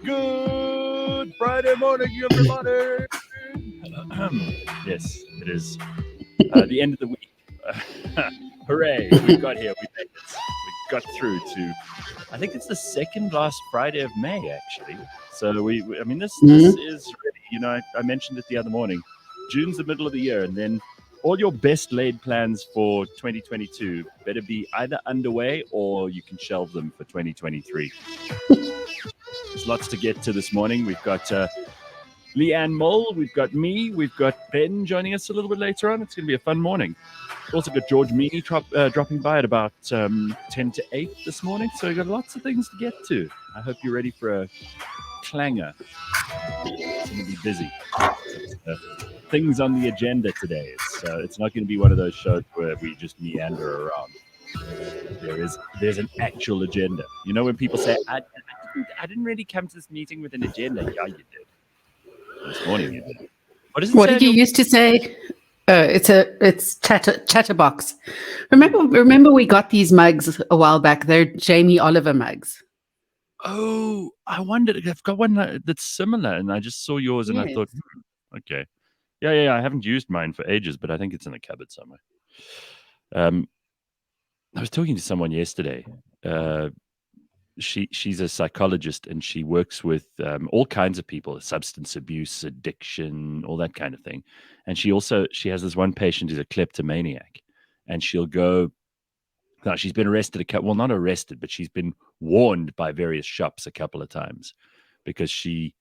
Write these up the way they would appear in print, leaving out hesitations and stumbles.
Good Friday morning, everybody. Yes, it is the end of the week. Hooray! We got here. We made it. We got through to. I think it's the second last Friday of May, actually. So I mean, this is really. I mentioned it the other morning. June's the middle of the year, and then all your best laid plans for 2022 better be either underway or you can shelve them for 2023. There's lots to get to this morning. We've got Leigh-Ann Mole, we've got me, we've got Ben joining us a little bit later on. It's going to be a fun morning. Also got George Mienie dropping by at about 10 to 8 this morning. So we've got lots of things to get to. I hope you're ready for a clanger. It's going to be busy. Things on the agenda today. It's not going to be one of those shows where we just meander around. There's an actual agenda. You know when people say, I didn't really come to this meeting with an agenda. Yeah, you did. This morning you did. What did you used to say? It's chatterbox. Remember we got these mugs a while back. They're Jamie Oliver mugs. Oh, I wondered. I've got one that's similar, and I just saw yours, and I thought, okay, yeah. I haven't used mine for ages, but I think it's in the cupboard somewhere. I was talking to someone yesterday. She's a psychologist, and she works with all kinds of people, substance abuse, addiction, all that kind of thing. And she has this one patient who's a kleptomaniac, and she'll go. Now, she's been arrested not arrested, but she's been warned by various shops a couple of times because she'll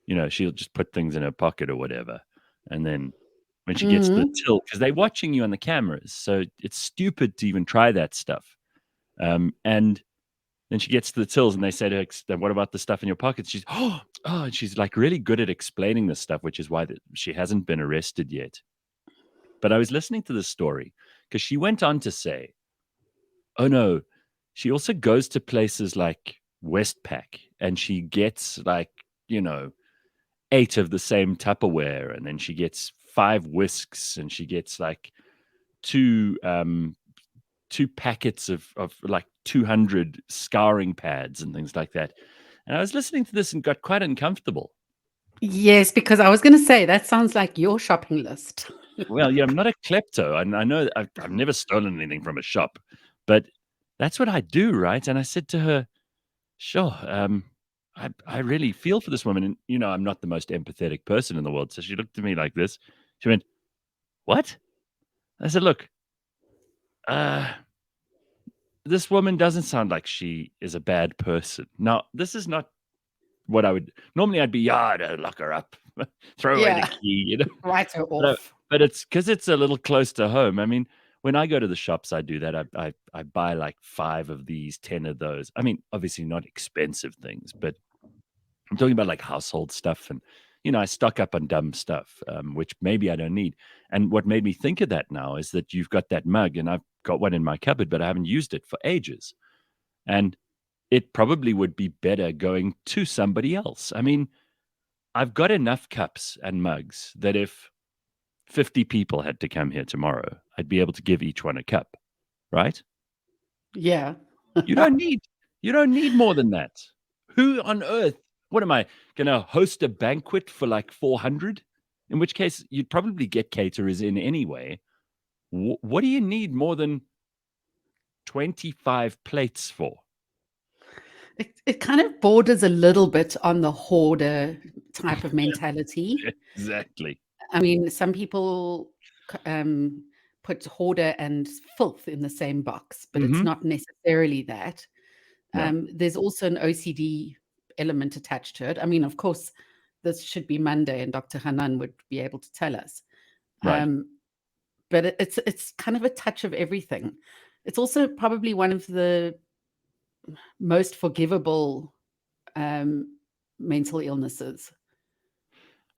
just put things in her pocket or whatever, and then when she gets the till, because they're watching you on the cameras, so it's stupid to even try that stuff. And then she gets to the tills, and they say to her, "What about the stuff in your pockets?" She's and she's like really good at explaining this stuff, which is why she hasn't been arrested yet. But I was listening to this story because she went on to say, "Oh no," she also goes to places like Westpac, and she gets 8 of the same Tupperware, and then she gets 5 whisks, and she gets like 2 packets of like 200 scouring pads and things like that. And I was listening to this and got quite uncomfortable. Yes, because I was going to say that sounds like your shopping list. Well, yeah, I'm not a klepto. I know I've never stolen anything from a shop, but that's what I do, right? And I said to her, "Sure, I really feel for this woman, and I'm not the most empathetic person in the world." So she looked at me like this. She went, "What?" I said, "Look, this woman doesn't sound like she is a bad person. Now, this is not what I would normally. I'd be, I'd lock her up, throw away the key, write her off. But it's because it's a little close to home. I mean, when I go to the shops, I do that. I buy like 5 of these, 10 of those. I mean, obviously not expensive things, but I'm talking about like household stuff, and I stock up on dumb stuff, which maybe I don't need. And what made me think of that now is that you've got that mug, and I've got one in my cupboard, but I haven't used it for ages. And it probably would be better going to somebody else. I mean, I've got enough cups and mugs that if 50 people had to come here tomorrow, I'd be able to give each one a cup, right? Yeah. You don't need more than that. Who on earth? What am I going to host a banquet for like 400? In which case, you'd probably get caterers in anyway. What do you need more than 25 plates for? It kind of borders a little bit on the hoarder type of mentality. Exactly. I mean, some people put hoarder and filth in the same box, but it's not necessarily that. No. There's also an OCD element attached to it. I mean, of course, this should be Monday, and Dr. Hanan would be able to tell us. Right. But it's kind of a touch of everything. It's also probably one of the most forgivable mental illnesses.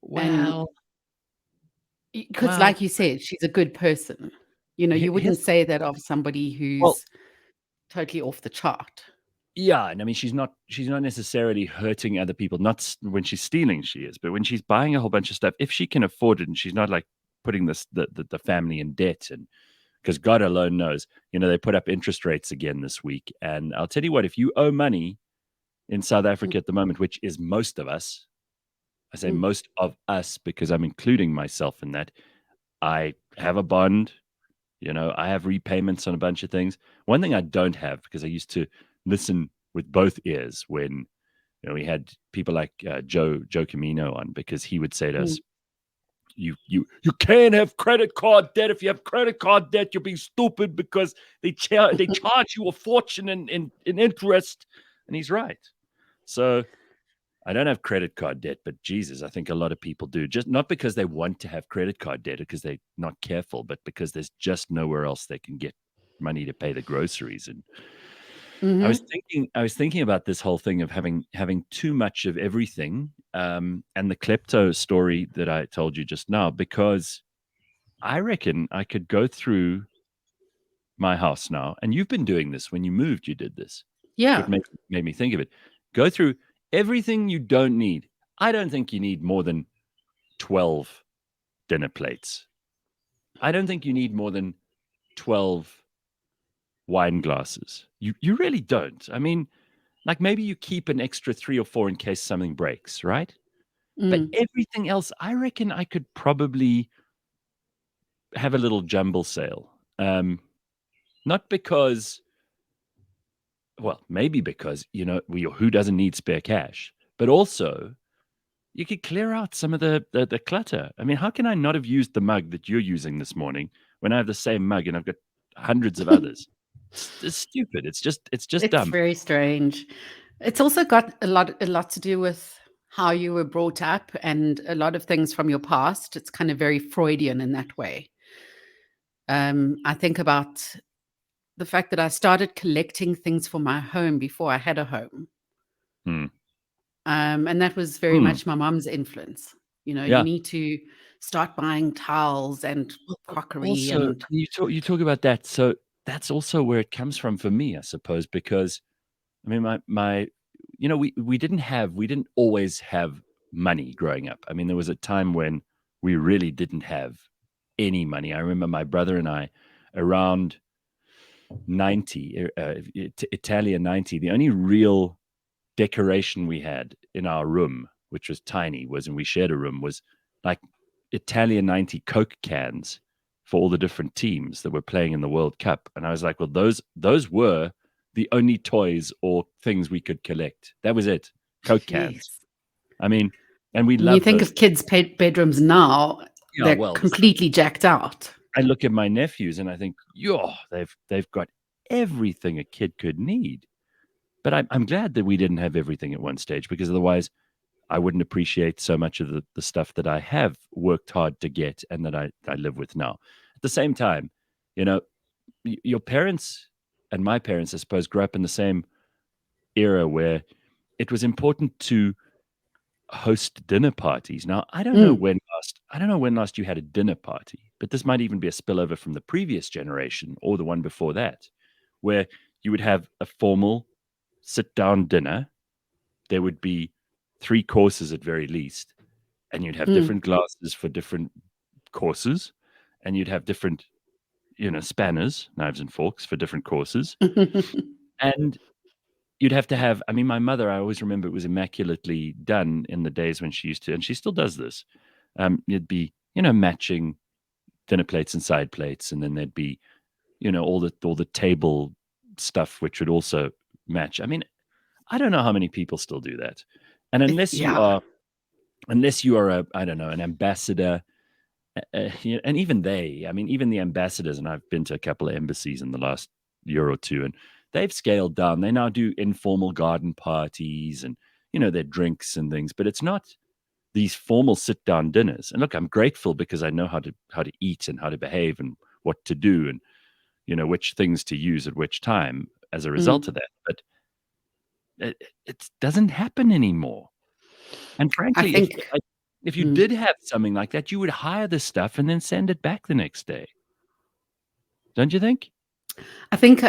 Well, because like you said, she's a good person. You wouldn't say that of somebody who's totally off the chart. Yeah, and I mean, she's not necessarily hurting other people. Not when she's stealing, she is, but when she's buying a whole bunch of stuff, if she can afford it, and she's not like putting the family in debt, and because God alone knows, they put up interest rates again this week, and I'll tell you what, if you owe money, in South Africa at the moment, which is most of us. I say most of us because I'm including myself in that. I have a bond, I have repayments on a bunch of things. One thing I don't have, because I used to listen with both ears when we had people like Joe Camino on, because he would say to us, you can't have credit card debt. If you have credit card debt, you're being stupid because they charge you a fortune in interest. And he's right. So I don't have credit card debt, but Jesus, I think a lot of people do, just not because they want to have credit card debt or because they're not careful, but because there's just nowhere else they can get money to pay the groceries. And I was thinking about this whole thing of having too much of everything, and the klepto story that I told you just now, because I reckon I could go through my house now, and you've been doing this when you moved. You did this. Yeah. It made me think of it. Go through everything you don't need. I don't think you need more than 12 dinner plates. I don't think you need more than 12 wine glasses. You really don't. I mean, like maybe you keep an extra 3 or 4 in case something breaks, right? But everything else, I reckon I could probably have a little jumble sale. Not because, well, maybe because, who doesn't need spare cash? But also, you could clear out some of the clutter. I mean, how can I not have used the mug that you're using this morning when I have the same mug and I've got hundreds of others? It's stupid. It's just dumb. It's very strange. It's also got a lot to do with how you were brought up and a lot of things from your past. It's kind of very Freudian in that way. I think about the fact that I started collecting things for my home before I had a home. And that was very much my mom's influence. You Yeah. need to start buying towels and crockery. Also, And you talk about that. So that's also where it comes from for me, I suppose, because I mean, we didn't always have money growing up. I mean, there was a time when we really didn't have any money. I remember my brother and I, around 90, Italian 90, the only real decoration we had in our room, which was tiny, and we shared a room, was like Italian 90 Coke cans for all the different teams that were playing in the World Cup. And I was like, well, those were the only toys or things we could collect. That was it. Coke cans. Yes. I mean, and we When love you think those. of kids' bedrooms now, they're completely jacked out. I look at my nephews and I think, they've got everything a kid could need. But I'm glad that we didn't have everything at one stage, because otherwise I wouldn't appreciate so much of the stuff that I have worked hard to get and that I live with now. At the same time, your parents and my parents, I suppose, grew up in the same era where it was important to host dinner parties. Now, I don't know when last you had a dinner party, but this might even be a spillover from the previous generation or the one before that, where you would have a formal sit-down dinner. There would be 3 courses at very least, and you'd have different glasses for different courses, and you'd have different, spanners, knives and forks for different courses. And you'd have to have, I mean, my mother, I always remember, it was immaculately done in the days when she used to, and she still does this. It'd be, matching dinner plates and side plates, and then there'd be, all the table stuff, which would also match. I mean, I don't know how many people still do that. And unless you are I don't know, an ambassador, and even the ambassadors, and I've been to a couple of embassies in the last year or two, and they've scaled down. They now do informal garden parties and, their drinks and things, but it's not these formal sit-down dinners. And look, I'm grateful because I know how to eat and how to behave and what to do and, which things to use at which time as a result of that. But it doesn't happen anymore. And frankly, if you did have something like that, you would hire the stuff and then send it back the next day. Don't you think? I think,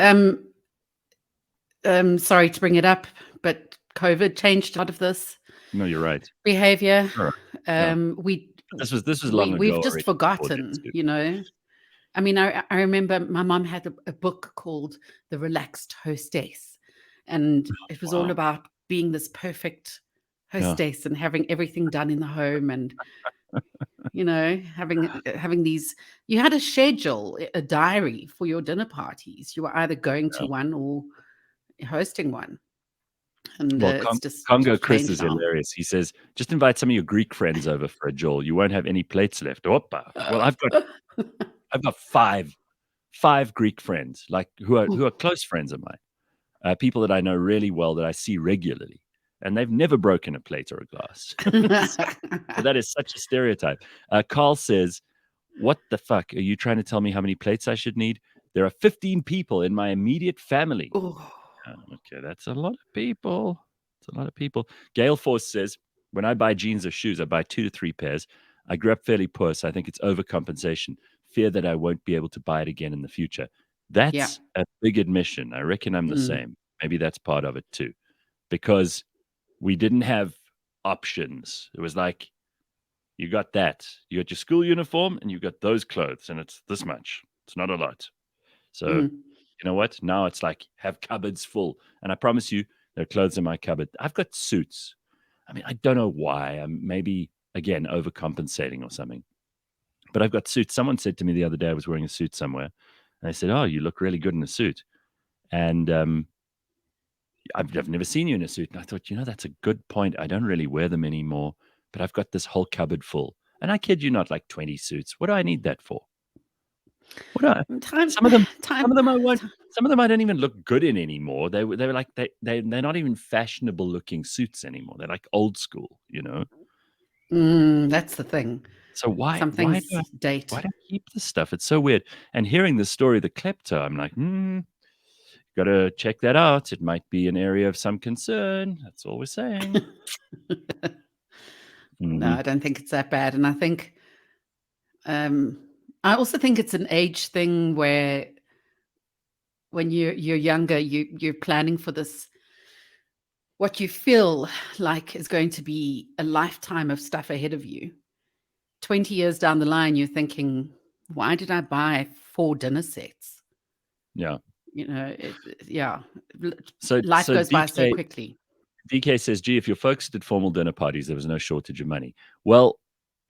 sorry to bring it up, but COVID changed a lot of this. No, you're right. Behavior. Sure. This was long ago. We've just forgotten, I mean, I remember my mom had a book called The Relaxed Hostess, and it was all about being this perfect Yeah. hostess and having everything done in the home, and having these. You had a schedule, a diary for your dinner parties. You were either going to one or hosting one, and Well, it's just Congo Chris changed is now. hilarious. He says, just invite some of your Greek friends over for a Joel. You won't have any plates left. Oppa. Well, I've got five Greek friends, like who are close friends of mine, people that I know really well, that I see regularly, and they've never broken a plate or a glass. So that is such a stereotype. Carl says, what the fuck? Are you trying to tell me how many plates I should need? There are 15 people in my immediate family. Oh, Okay, that's a lot of people. It's a lot of people. Gail Force says, when I buy jeans or shoes, I buy 2 to 3 pairs. I grew up fairly poor, so I think it's overcompensation. Fear that I won't be able to buy it again in the future. That's a big admission. I reckon I'm the same. Maybe that's part of it too. Because we didn't have options. It was like, you got that. You got your school uniform and you got those clothes, and it's this much. It's not a lot. So, you know what? Now it's like, have cupboards full. And I promise you, there are clothes in my cupboard. I've got suits. I mean, I don't know why. I'm maybe, again, overcompensating or something. But I've got suits. Someone said to me the other day, I was wearing a suit somewhere. And I said, oh, you look really good in a suit. And I've never seen you in a suit. And I thought, that's a good point. I don't really wear them anymore. But I've got this whole cupboard full. And I kid you not, like 20 suits. What do I need that for? What do I, some of them I don't even look good in anymore. They were like they're not even fashionable looking suits anymore. They're like old school, That's the thing. So why Some do things I date. keep this stuff? It's so weird. And hearing the story of the klepto, I'm like, got to check that out. It might be an area of some concern. That's all we're saying. No, I don't think it's that bad. And I think, I also think it's an age thing where when you're younger, you're planning for this, what you feel like is going to be a lifetime of stuff ahead of you. 20 years down the line, you're thinking, why did I buy 4 dinner sets? Yeah. So life goes by so quickly. DK says, gee, if you're focused at formal dinner parties, there was no shortage of money. Well,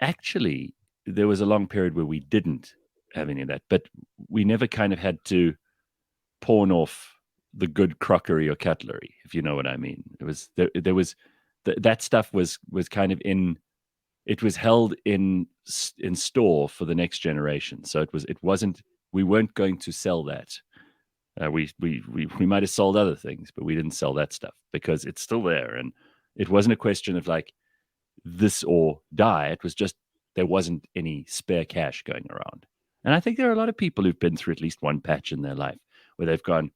actually, there was a long period where we didn't have any of that, but we never kind of had to pawn off the good crockery or cutlery, if you know what I mean. It was there was that stuff was kind of it was held in store for the next generation. So we weren't going to sell that. We might have sold other things, but we didn't sell that stuff because it's still there. And it wasn't a question of like this or die. It was just there wasn't any spare cash going around. And I think there are a lot of people who've been through at least one patch in their life where they've gone,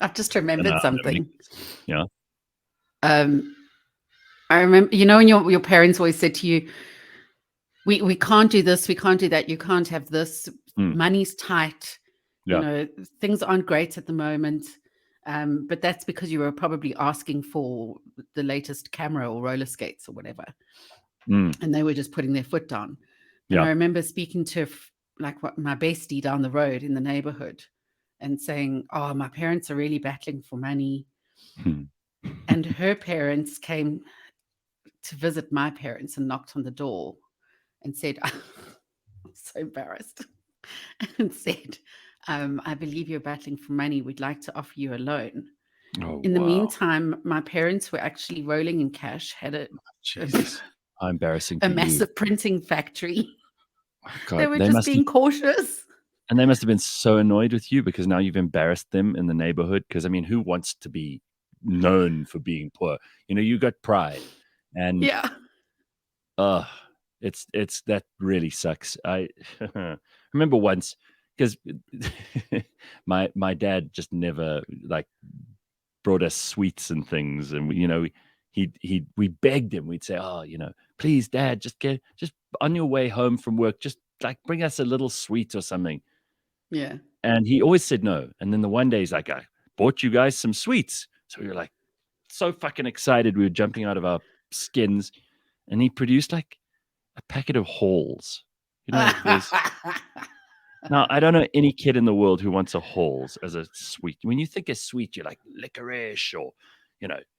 I've just remembered something. Yeah. I remember, when your parents always said to you, we can't do this, we can't do that, you can't have this, money's tight, things aren't great at the moment. But that's because you were probably asking for the latest camera or roller skates or whatever. And they were just putting their foot down. And I remember speaking to my bestie down the road in the neighborhood and saying, oh, my parents are really battling for money. And her parents came to visit my parents and knocked on the door and said, I'm so embarrassed, and said, I believe you're battling for money. We'd like to offer you a loan. In the meantime, my parents were actually rolling in cash, had how embarrassing a massive printing factory. God, they were just being cautious. And they must have been so annoyed with you because now you've embarrassed them in the neighborhood. Because, I mean, who wants to be known for being poor? You got pride. And it's that really sucks. I remember once, because my dad just never brought us sweets and things, and we begged him. We'd say, oh, please, Dad, just on your way home from work, just bring us a little sweet or something. Yeah. And he always said no. And then the one day he's like, I bought you guys some sweets. So we were like so fucking excited. We were jumping out of our skins. And he produced a packet of Halls. Now, I don't know any kid in the world who wants a Halls as a sweet. When you think of sweet, you're like licorice or,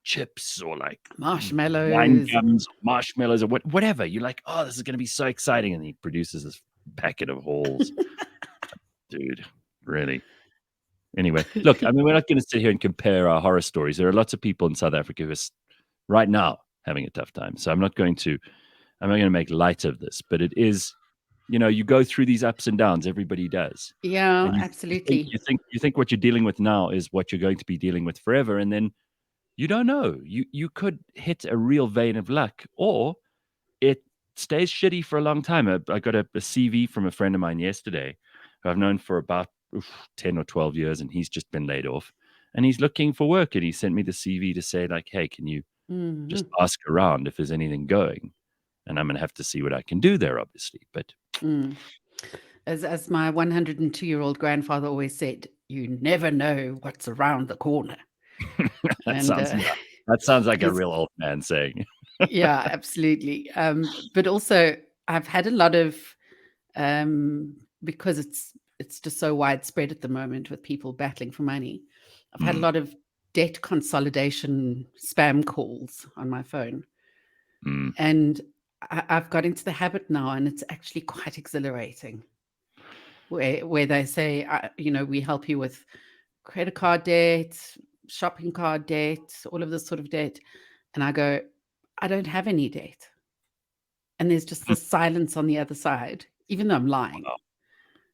chips or like wine Marshmallows. gums or marshmallows or whatever. You're like, oh, this is going to be so exciting. And he produces this packet of Halls. Dude, really. Anyway, look, I mean, we're not going to sit here and compare our horror stories. There are lots of people in South Africa who are right now having a tough time. So I'm not going to make light of this, but it is, you go through these ups and downs. Everybody does. Yeah, And absolutely. you think what you're dealing with now is what you're going to be dealing with forever. And then you don't know. You could hit a real vein of luck, or it stays shitty for a long time. I got a CV from a friend of mine yesterday who I've known for about 10 or 12 years, and he's just been laid off. And he's looking for work, and he sent me the CV to say, like, hey, can you just ask around if there's anything going? And I'm going to have to see what I can do there, obviously. But as my 102-year-old grandfather always said, you never know what's around the corner. that sounds like a real old man saying. Yeah, absolutely. But also, I've had a lot of, because it's just so widespread at the moment with people battling for money. I've had a lot of debt consolidation spam calls on my phone. And I've got into the habit now, and it's actually quite exhilarating. Where they say, we help you with credit card debt, shopping cart debt, all of this sort of debt. And I go, I don't have any debt. And there's just this silence on the other side, even though I'm lying. Wow.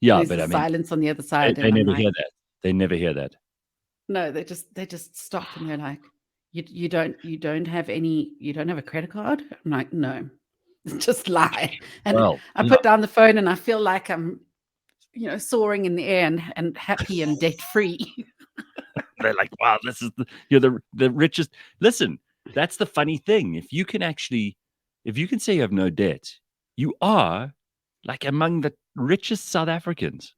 Yeah, there's silence on the other side. They never hear that. They never hear that. No, they just stop and they're like, you don't have a credit card? I'm like, no, just lie. And I put down the phone and I feel like I'm, soaring in the air and happy and debt free. They're like, wow, you're the richest. Listen, that's the funny thing. If you can say you have no debt, you are like among the richest South Africans.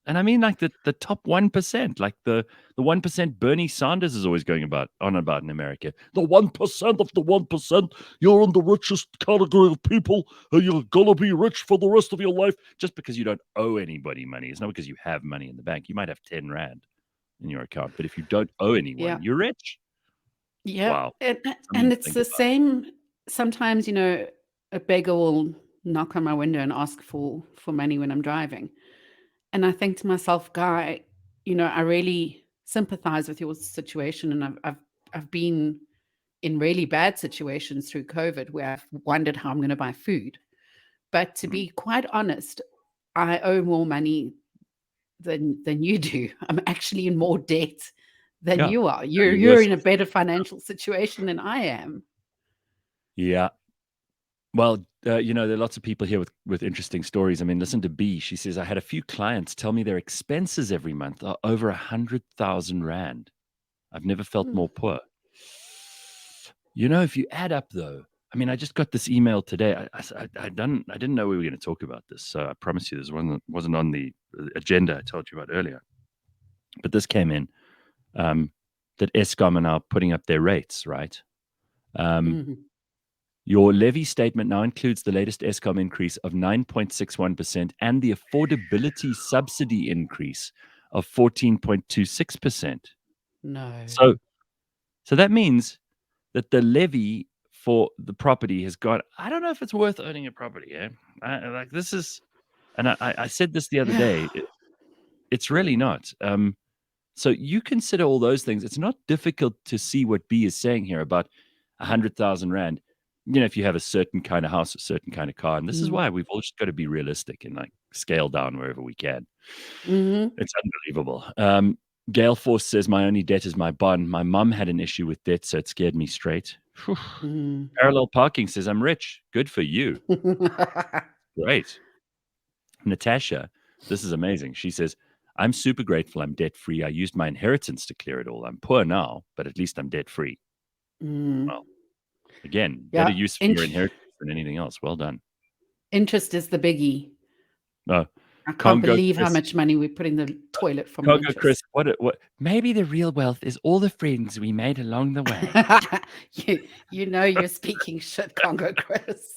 And I mean like the top 1%, like the 1% Bernie Sanders is always going on about in America. The 1% of the 1%, you're in the richest category of people, and you're going to be rich for the rest of your life. Just because you don't owe anybody money. It's not because you have money in the bank. You might have 10 Rand in your account, but if you don't owe anyone, you're rich. Yeah. Wow. And it's the same. Sometimes, a beggar will knock on my window and ask for money when I'm driving. And I think to myself, Guy, I really sympathize with your situation. And I've been in really bad situations through COVID where I've wondered how I'm going to buy food. But to be quite honest, I owe more money than you do. I'm actually in more debt than you are. You're in a better financial situation than I am. Yeah. Well, there are lots of people here with interesting stories. I mean, listen to B. She says, I had a few clients tell me their expenses every month are over 100,000 Rand. I've never felt more poor. If you add up, though, I mean, I just got this email today. I didn't know we were going to talk about this. So I promise you this wasn't on the agenda I told you about earlier. But this came in that Eskom are now putting up their rates, right? Your levy statement now includes the latest Eskom increase of 9.61% and the affordability subsidy increase of 14.26%. No. So that means that the levy for the property has got, I don't know if it's worth owning a property. Yeah. I said this the other day. It's really not. So you consider all those things. It's not difficult to see what B is saying here about 100,000 Rand. If you have a certain kind of house, a certain kind of car. And this is why we've all just got to be realistic and like scale down wherever we can. It's unbelievable. Gail Force says, my only debt is my bond. My mum had an issue with debt, so it scared me straight. Parallel Parking says, I'm rich. Good for you. Great. Natasha, this is amazing. She says, I'm super grateful I'm debt-free. I used my inheritance to clear it all. I'm poor now, but at least I'm debt-free. Well, again, better use for your inheritance than anything else. Well done. Interest is the biggie. No. I can't believe how much money we put in the toilet from interest. Chris, what? Maybe the real wealth is all the friends we made along the way. You're speaking shit, Congo Chris.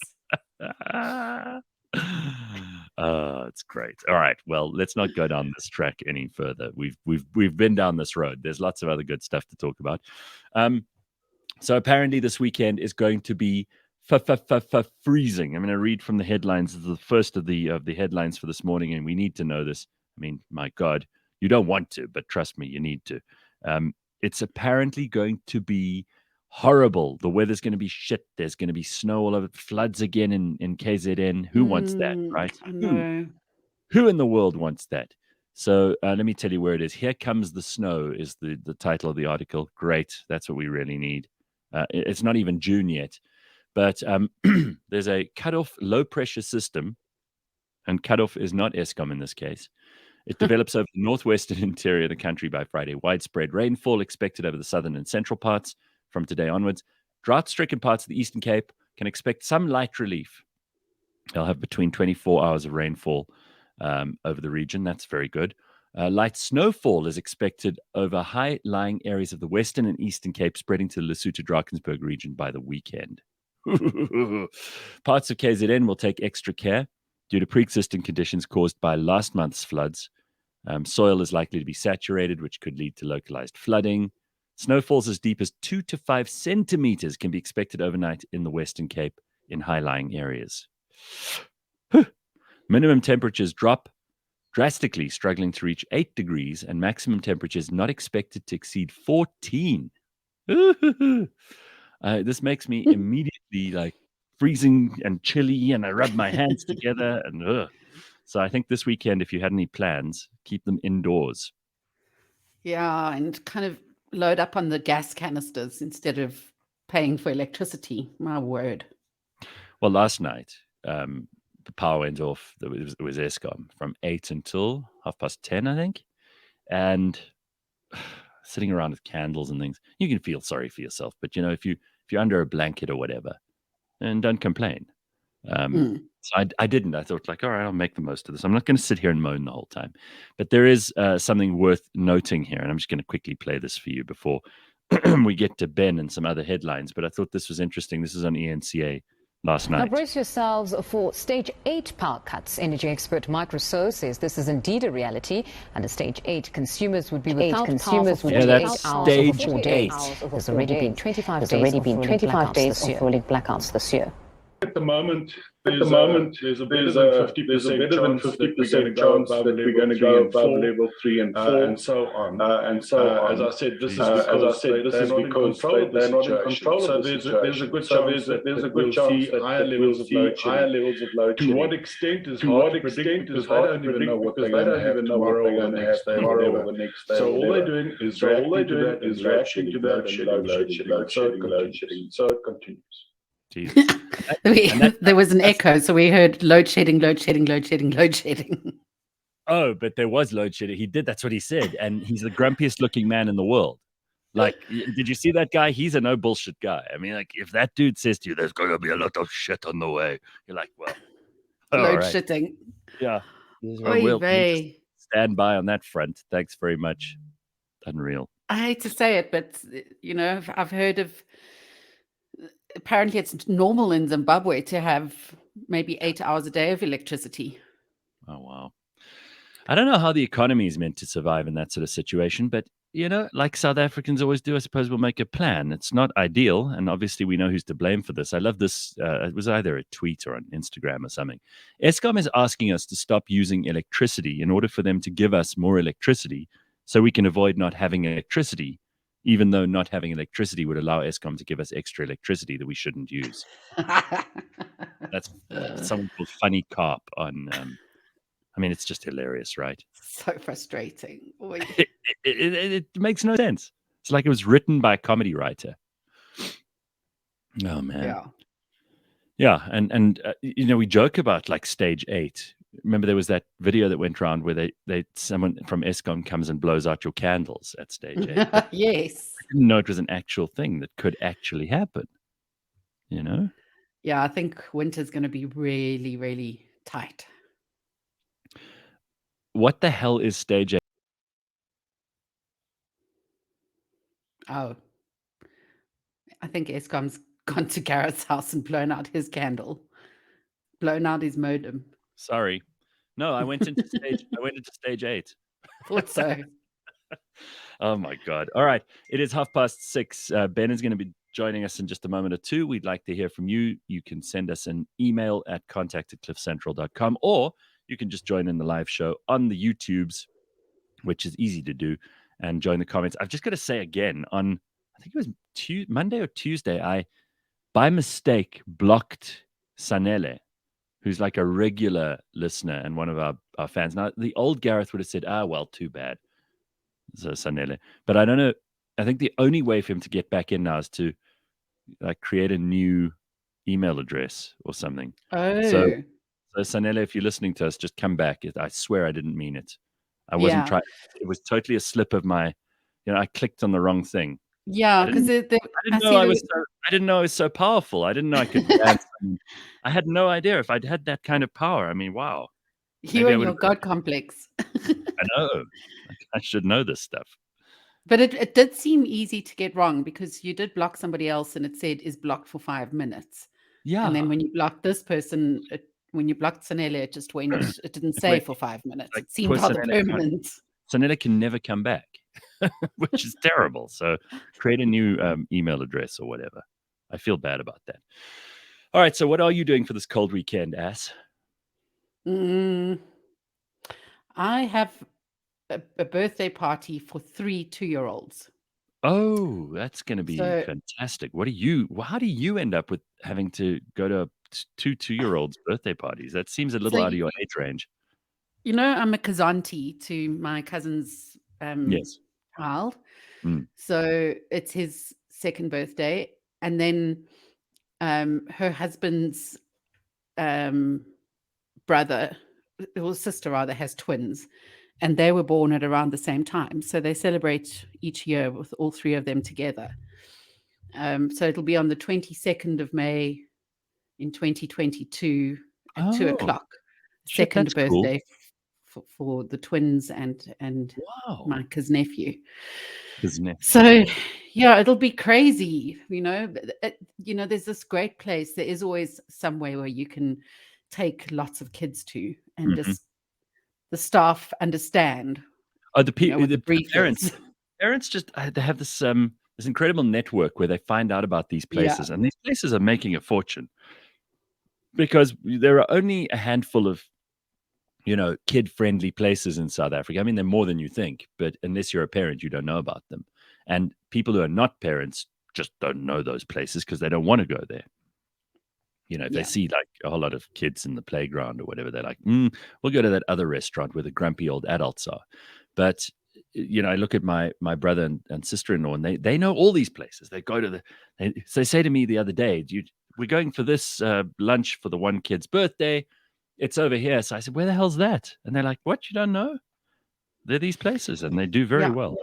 It's great. All right. Well, let's not go down this track any further. We've been down this road. There's lots of other good stuff to talk about. So apparently this weekend is going to be freezing. I'm going to read from the headlines. This is the first of the headlines for this morning, and we need to know this. I mean, my God, you don't want to, but trust me, you need to. It's apparently going to be horrible. The weather's going to be shit. There's going to be snow all over, floods again in KZN. Who wants that, right? I know. Who in the world wants that? So let me tell you where it is. Here Comes the Snow is the title of the article. Great. That's what we really need. It's not even June yet. But there's a cutoff low pressure system, and cutoff is not Eskom in this case. It develops over the northwestern interior of the country by Friday. Widespread rainfall expected over the southern and central parts from today onwards. Drought-stricken parts of the Eastern Cape can expect some light relief. They'll have between 24 hours of rainfall over the region. That's very good. Light snowfall is expected over high-lying areas of the Western and Eastern Cape, spreading to the Lesotho-Drakensberg region by the weekend. Parts of KZN will take extra care due to pre-existing conditions caused by last month's floods. Soil is likely to be saturated, which could lead to localized flooding. Snowfalls as deep as 2 to 5 centimeters can be expected overnight in the Western Cape in high-lying areas. Minimum temperatures drop drastically, struggling to reach 8 degrees, and maximum temperatures not expected to exceed 14. This makes me immediately like freezing and chilly, and I rub my hands together. And so I think this weekend, if you had any plans, keep them indoors. Yeah, and kind of load up on the gas canisters instead of paying for electricity. My word. Well, last night, the power went off. It was Eskom from 8 until 10:30, I think. And sitting around with candles and things, you can feel sorry for yourself. But if you're under a blanket or whatever, and don't complain. So I didn't. I thought, like, all right, I'll make the most of this. I'm not going to sit here and moan the whole time. But there is something worth noting here, and I'm just going to quickly play this for you before we get to Ben and some other headlines. But I thought this was interesting. This is on ENCA last night. Now brace yourselves for stage 8 power cuts. Energy expert Microsoft says this is indeed a reality, and at stage 8, consumers would be without power for 48 that's hours stage or 8. There's already been 25 days of rolling blackouts this year. At the moment, there's a better than 50% chance that we're going to go above level 3 and 4, and so on. As I said, this is because they're not in control of the situation. So there's a good chance that we'll see higher levels of load shedding. To what extent is hard to predict, because they don't even know what they're going to have tomorrow or the next day or whatever. So all they're doing is reacting to that and load shedding. So it continues. There was an echo, so we heard load shedding, load shedding, load shedding, load shedding. Oh, but there was load shedding. That's what he said. And he's the grumpiest looking man in the world. Like, did you see that guy? He's a no bullshit guy. I mean, like, if that dude says to you, there's going to be a lot of shit on the way, you're like, well, load shedding. Yeah. We'll stand by on that front. Thanks very much. Unreal. I hate to say it, but, I've heard of, apparently it's normal in Zimbabwe to have maybe 8 hours a day of electricity. Oh, wow. I don't know how the economy is meant to survive in that sort of situation, but, like South Africans always do, I suppose we'll make a plan. It's not ideal, and obviously we know who's to blame for this. I love this. It was either a tweet or on Instagram or something. Eskom is asking us to stop using electricity in order for them to give us more electricity so we can avoid not having electricity, even though not having electricity would allow Eskom to give us extra electricity that we shouldn't use. That's someone called Funny Carp on... I mean, it's just hilarious, right? So frustrating. It makes no sense. It's like it was written by a comedy writer. Oh, man. Yeah. And we joke about like stage 8. Remember there was that video that went around where someone from Eskom comes and blows out your candles at stage 8. Yes. I didn't know it was an actual thing that could actually happen. Yeah, I think winter's going to be really, really tight. What the hell is stage 8? Oh, I think Eskom's gone to Gareth's house and blown out his candle, blown out his modem. Sorry. No, I went into stage 8. Thought so. Oh my God. All right. It is 6:30. Ben is going to be joining us in just a moment or two. We'd like to hear from you. You can send us an email at contact@cliffcentral.com, or you can just join in the live show on the YouTubes, which is easy to do, and join the comments. I've just got to say again, on, I think it was Monday or Tuesday, I, by mistake, blocked Sanele, who's like a regular listener and one of our fans. Now, the old Gareth would have said, well, too bad. So Sanele. But I don't know. I think the only way for him to get back in now is to like create a new email address or something. Oh. So Sanele, if you're listening to us, just come back. I swear I didn't mean it. I wasn't trying. It was totally a slip of my, I clicked on the wrong thing. Yeah, because I didn't know I was so powerful. I didn't know I could dance. I had no idea if I'd had that kind of power. I mean, wow. You and your God complex. I know. I should know this stuff. But it did seem easy to get wrong, because you did block somebody else and it said is blocked for 5 minutes. Yeah. And then when you blocked this person, when you blocked Sanele, it just went, it didn't say for 5 minutes. Like, it seemed rather permanent. Sanele can never come back, which is terrible. So create a new email address or whatever. I feel bad about that. All right. So what are you doing for this cold weekend, ass? I have a birthday party for 3 2-year-olds. Oh, that's going to be fantastic. How do you end up with having to go to 2 2-year-olds birthday parties? That seems a little out of your age range. I'm a cousanti to my cousin's child. So it's his second birthday. And then her husband's brother, or sister rather, has twins. And they were born at around the same time. So they celebrate each year with all 3 of them together. So it'll be on the 22nd of May in 2022 at 2 o'clock. Second birthday for the twins and my nephew. So, it'll be crazy. There's this great place. There is always somewhere where you can take lots of kids to, and just the staff understand. The parents just they have this incredible network where they find out about these places, and these places are making a fortune because there are only a handful of kid-friendly places in South Africa. I mean, they're more than you think, but unless you're a parent, you don't know about them. And people who are not parents just don't know those places because they don't want to go there. If they see like a whole lot of kids in the playground or whatever, they're like, we'll go to that other restaurant where the grumpy old adults are. But, I look at my brother and sister-in-law, and they know all these places. They go to they say to me the other day, we're going for this lunch for the one kid's birthday. It's over here. So I said, where the hell's that? And they're like, what? You don't know? They're these places, and they do very well.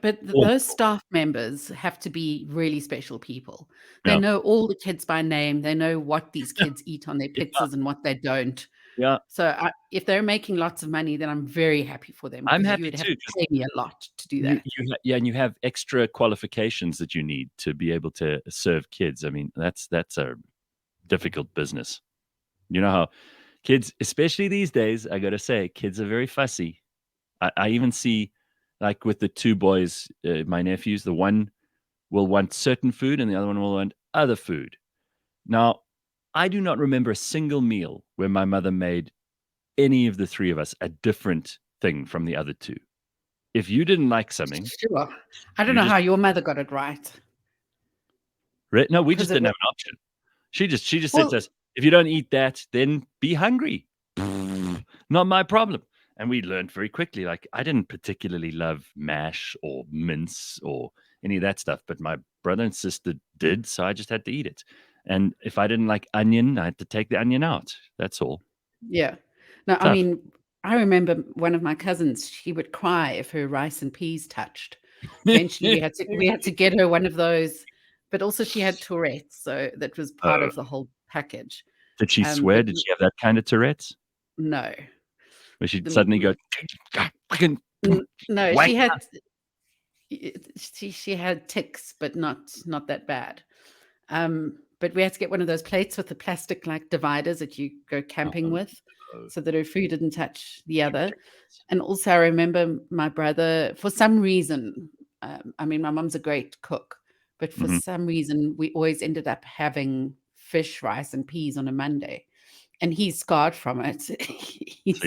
But those staff members have to be really special people. They know all the kids by name. They know what these kids eat on their pizzas and what they don't. Yeah. So if they're making lots of money, then I'm very happy for them. I'm happy you would too. have to pay me a lot to do that. And you have extra qualifications that you need to be able to serve kids. I mean, that's a difficult business. You know how kids, especially these days, I got to say, kids are very fussy. I even see, like with the 2 boys, my nephews, the one will want certain food and the other one will want other food. Now, I do not remember a single meal where my mother made any of the 3 of us a different thing from the other 2. If you didn't like something... Sure. I don't know how your mother got it right. Right? No, we just didn't have an option. She just said to us, if you don't eat that, then be hungry. Not my problem. And we learned very quickly, like, I didn't particularly love mash or mince or any of that stuff, but my brother and sister did, so I just had to eat it. And if I didn't like onion, I had to take the onion out. That's all. Yeah. No, I mean, I remember one of my cousins, she would cry if her rice and peas touched. Eventually, we had to get her one of those, but also she had Tourette's, so that was part of the whole package. Did she swear? Did she have that kind of Tourette's? No. Where she'd suddenly go... No, she had tics, but not that bad. But we had to get one of those plates with the plastic like dividers that you go camping with. so that her food didn't touch the other. And also, I remember my brother, for some reason, I mean, my mum's a great cook, but for some reason, we always ended up having fish, rice, and peas on a Monday. And he's scarred from it. He's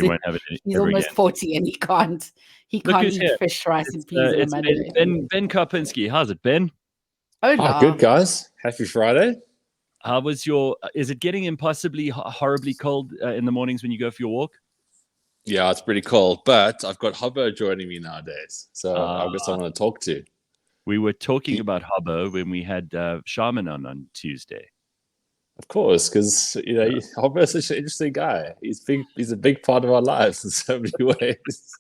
almost 40 and he can't eat fish, rice, and peas on a Monday. Ben Karpinski. How's it, Ben? Hola. Good, guys. Happy Friday. How was is it getting impossibly horribly cold in the mornings when you go for your walk? Yeah, it's pretty cold, but I've got Hubbo joining me nowadays. So I've got someone to talk to. We were talking about Hubbo when we had Shaman on Tuesday. Of course, because Hubbo is such an interesting guy. He's a big part of our lives in so many ways.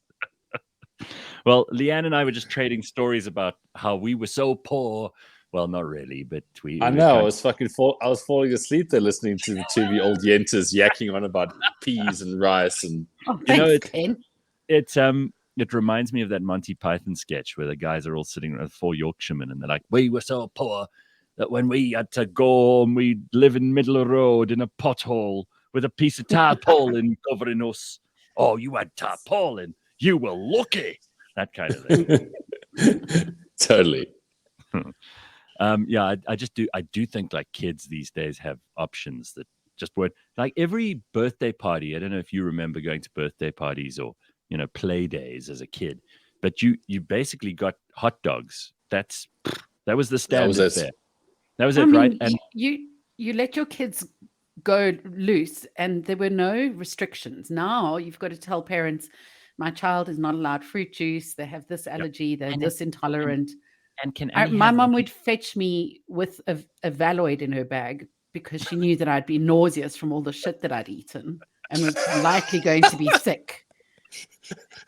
Well, Leigh-Ann and I were just trading stories about how we were so poor. Well, not really, but I know. I was falling asleep there listening to the two old yentas yakking on about peas and rice, and it reminds me of that Monty Python sketch where the guys are all sitting around 4 Yorkshiremen and they're like, "We were so poor that when we had to go and we'd live in middle of the road in a pothole with a piece of tarpaulin covering us. Oh, you had tarpaulin. You were lucky." That kind of thing. Totally. I do think like kids these days have options that just weren't like every birthday party. I don't know if you remember going to birthday parties or, play days as a kid, but you basically got hot dogs. That was the standard there. That was it, right? And you let your kids go loose and there were no restrictions. Now you've got to tell parents, my child is not allowed fruit juice. They have this allergy. They're this intolerant. My mum would fetch me with a Valoid in her bag because she knew that I'd be nauseous from all the shit that I'd eaten and was likely going to be sick.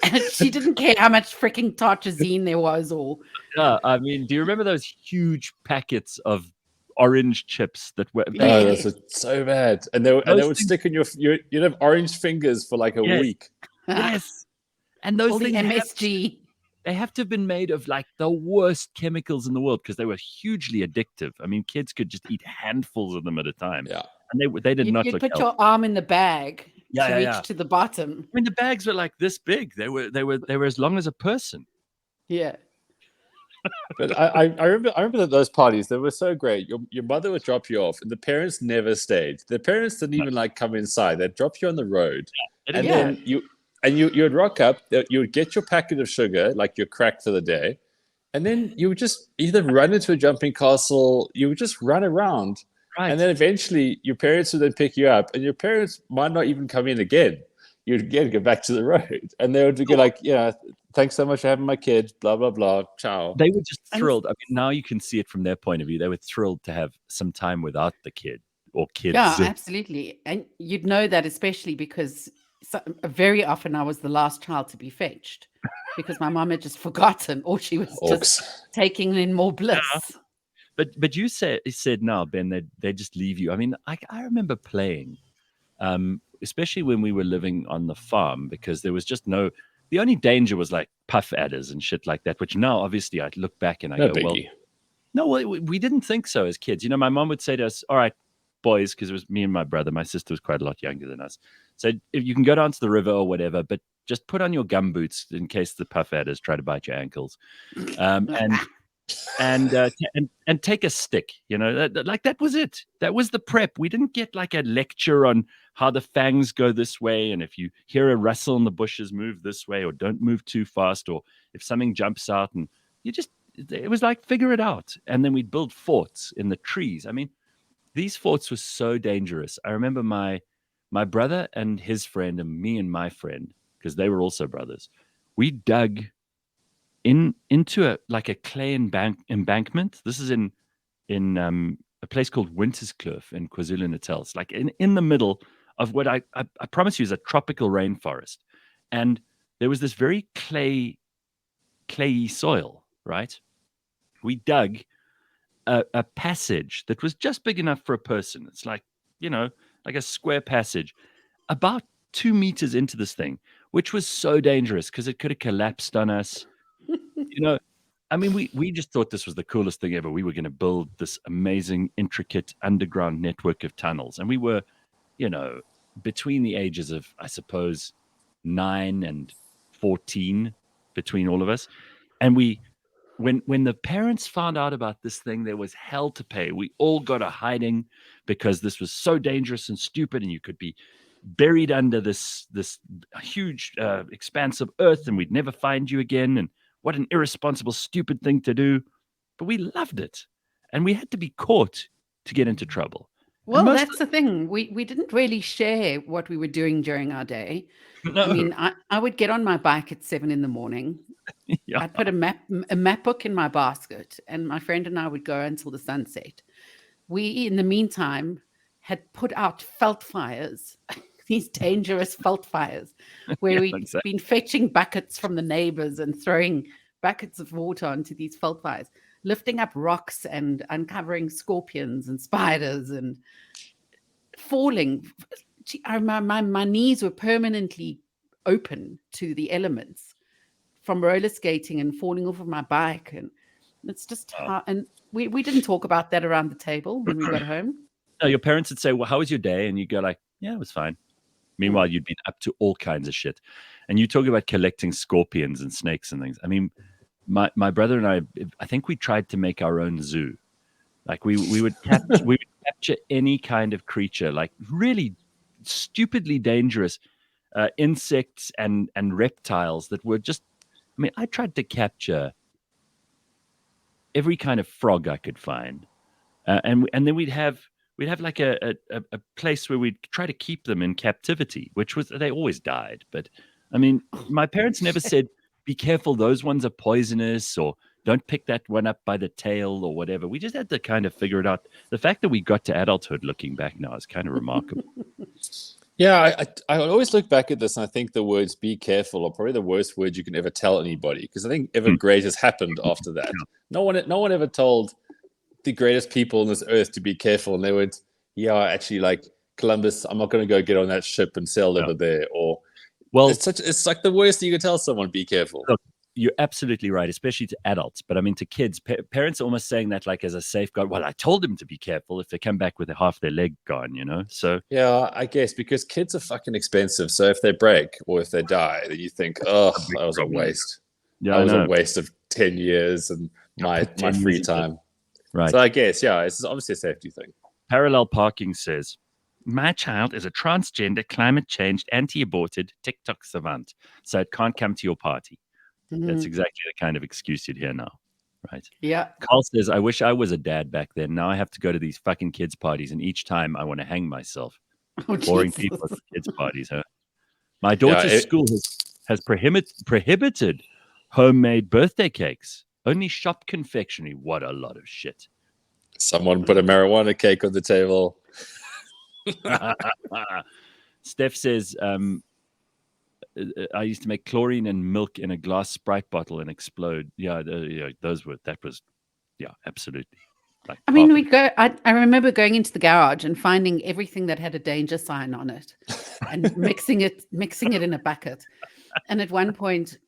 And she didn't care how much freaking tartrazine there was. I mean, do you remember those huge packets of orange chips that were? Oh, those are so bad, and they would stick in you'd have orange fingers for like a week. Yes, and those things MSG. They have to have been made of like the worst chemicals in the world because they were hugely addictive. I mean, kids could just eat handfuls of them at a time. Yeah, and they did not look put healthy. your arm in the bag to reach to the bottom. I mean, the bags were like this big. They were as long as a person. Yeah. But I remember that those parties, they were so great. Your mother would drop you off, and the parents never stayed. The parents didn't even come inside. They'd drop you on the road, then you would rock up. You would get your packet of sugar, like your crack for the day, and then you would just either run into a jumping castle. You would just run around, and then eventually your parents would then pick you up, and your parents might not even come in again. You'd again go back to the road, and they would go like, thanks so much for having my kid, blah, blah, blah, ciao. They were just thrilled. I mean, now you can see it from their point of view. They were thrilled to have some time without the kid or kids. Yeah, absolutely. And you'd know that especially because very often I was the last child to be fetched because my mom had just forgotten or she was just taking in more bliss. Yeah. But you said now, Ben, they just leave you. I mean, I remember playing, especially when we were living on the farm because there was just the only danger was like puff adders and shit like that, which now obviously I look back and I go, biggie. We didn't think so as kids. My mom would say to us, all right, boys, because it was me and my brother. My sister was quite a lot younger than us. So if you can go down to the river or whatever, but just put on your gumboots in case the puff adders try to bite your ankles. And take a stick, that was it. That was the prep. We didn't get like a lecture on how the fangs go this way. And if you hear a rustle in the bushes, move this way or don't move too fast. Or if something jumps out and it was like, figure it out. And then we'd build forts in the trees. I mean, these forts were so dangerous. I remember my brother and his friend and me and my friend, because they were also brothers, we dug into a clay embankment. This is in a place called Winterskloof in KwaZulu-Natal. It's like in the middle of what I promise you is a tropical rainforest. And there was this very clayey soil, right? We dug a passage that was just big enough for a person. It's like, like a square passage, about 2 meters into this thing, which was so dangerous because it could have collapsed on us. I mean, we just thought this was the coolest thing ever. We were going to build this amazing, intricate underground network of tunnels. And we were, between the ages of, I suppose, 9 and 14 between all of us. And when the parents found out about this thing, there was hell to pay. We all got a hiding because this was so dangerous and stupid, and you could be buried under this huge expanse of earth, and we'd never find you again. And what an irresponsible, stupid thing to do. But we loved it, and we had to be caught to get into trouble. Well, that's the thing. We didn't really share what we were doing during our day. No. I mean, I would get on my bike at 7 a.m. Yeah. I'd put a map book in my basket, and my friend and I would go until the sunset. We, in the meantime, had put out felt fires, these dangerous felt fires, where we'd been fetching buckets from the neighbors and throwing buckets of water onto these felt fires, lifting up rocks and uncovering scorpions and spiders and falling. My knees were permanently open to the elements from roller skating and falling off of my bike. And it's just hard. And we didn't talk about that around the table when we got home. No, your parents would say, well, how was your day? And you go like, yeah, it was fine. Meanwhile, you'd been up to all kinds of shit. And you talk about collecting scorpions and snakes and things. I mean, my brother and I think we tried to make our own zoo. Like we would capture any kind of creature, like really stupidly dangerous insects and reptiles that were just, I mean, I tried to capture every kind of frog I could find. And then we'd have like a place where we'd try to keep them in captivity, which was, they always died. But I mean, my parents never said, be careful, those ones are poisonous, or don't pick that one up by the tail or whatever. We just had to kind of figure it out. The fact that we got to adulthood looking back now is kind of remarkable. Yeah, I always look back at this and I think the words "be careful" are probably the worst words you can ever tell anybody, because I think ever great has happened after that. No one ever told the greatest people on this earth to be careful, and they would, actually, like Columbus, I'm not going to go get on that ship and sail over there. Or, well, it's like the worst you could tell someone, be careful. Look, you're absolutely right, especially to adults. But I mean, to kids, parents are almost saying that like as a safeguard. Well, I told them to be careful if they come back with half their leg gone, So yeah, I guess because kids are fucking expensive. So if they break or if they die, then you think, oh, that was a waste. Yeah, that was a waste of 10 years and my free time. Right. So I guess, it's obviously a safety thing. Parallel Parking says, my child is a transgender, climate-changed, anti-aborted TikTok savant, so it can't come to your party. Mm-hmm. That's exactly the kind of excuse you'd hear now, right? Yeah. Carl says, I wish I was a dad back then. Now I have to go to these fucking kids' parties, and each time I want to hang myself. Boring people at the kids' parties, huh? My daughter's school has prohibited homemade birthday cakes. Only shop confectionery. What a lot of shit. Someone put a marijuana cake on the table. Steph says, I used to make chlorine and milk in a glass Sprite bottle and explode. That was absolutely. Like, I mean, we'd go. I remember going into the garage and finding everything that had a danger sign on it, and mixing it in a bucket. And at one point,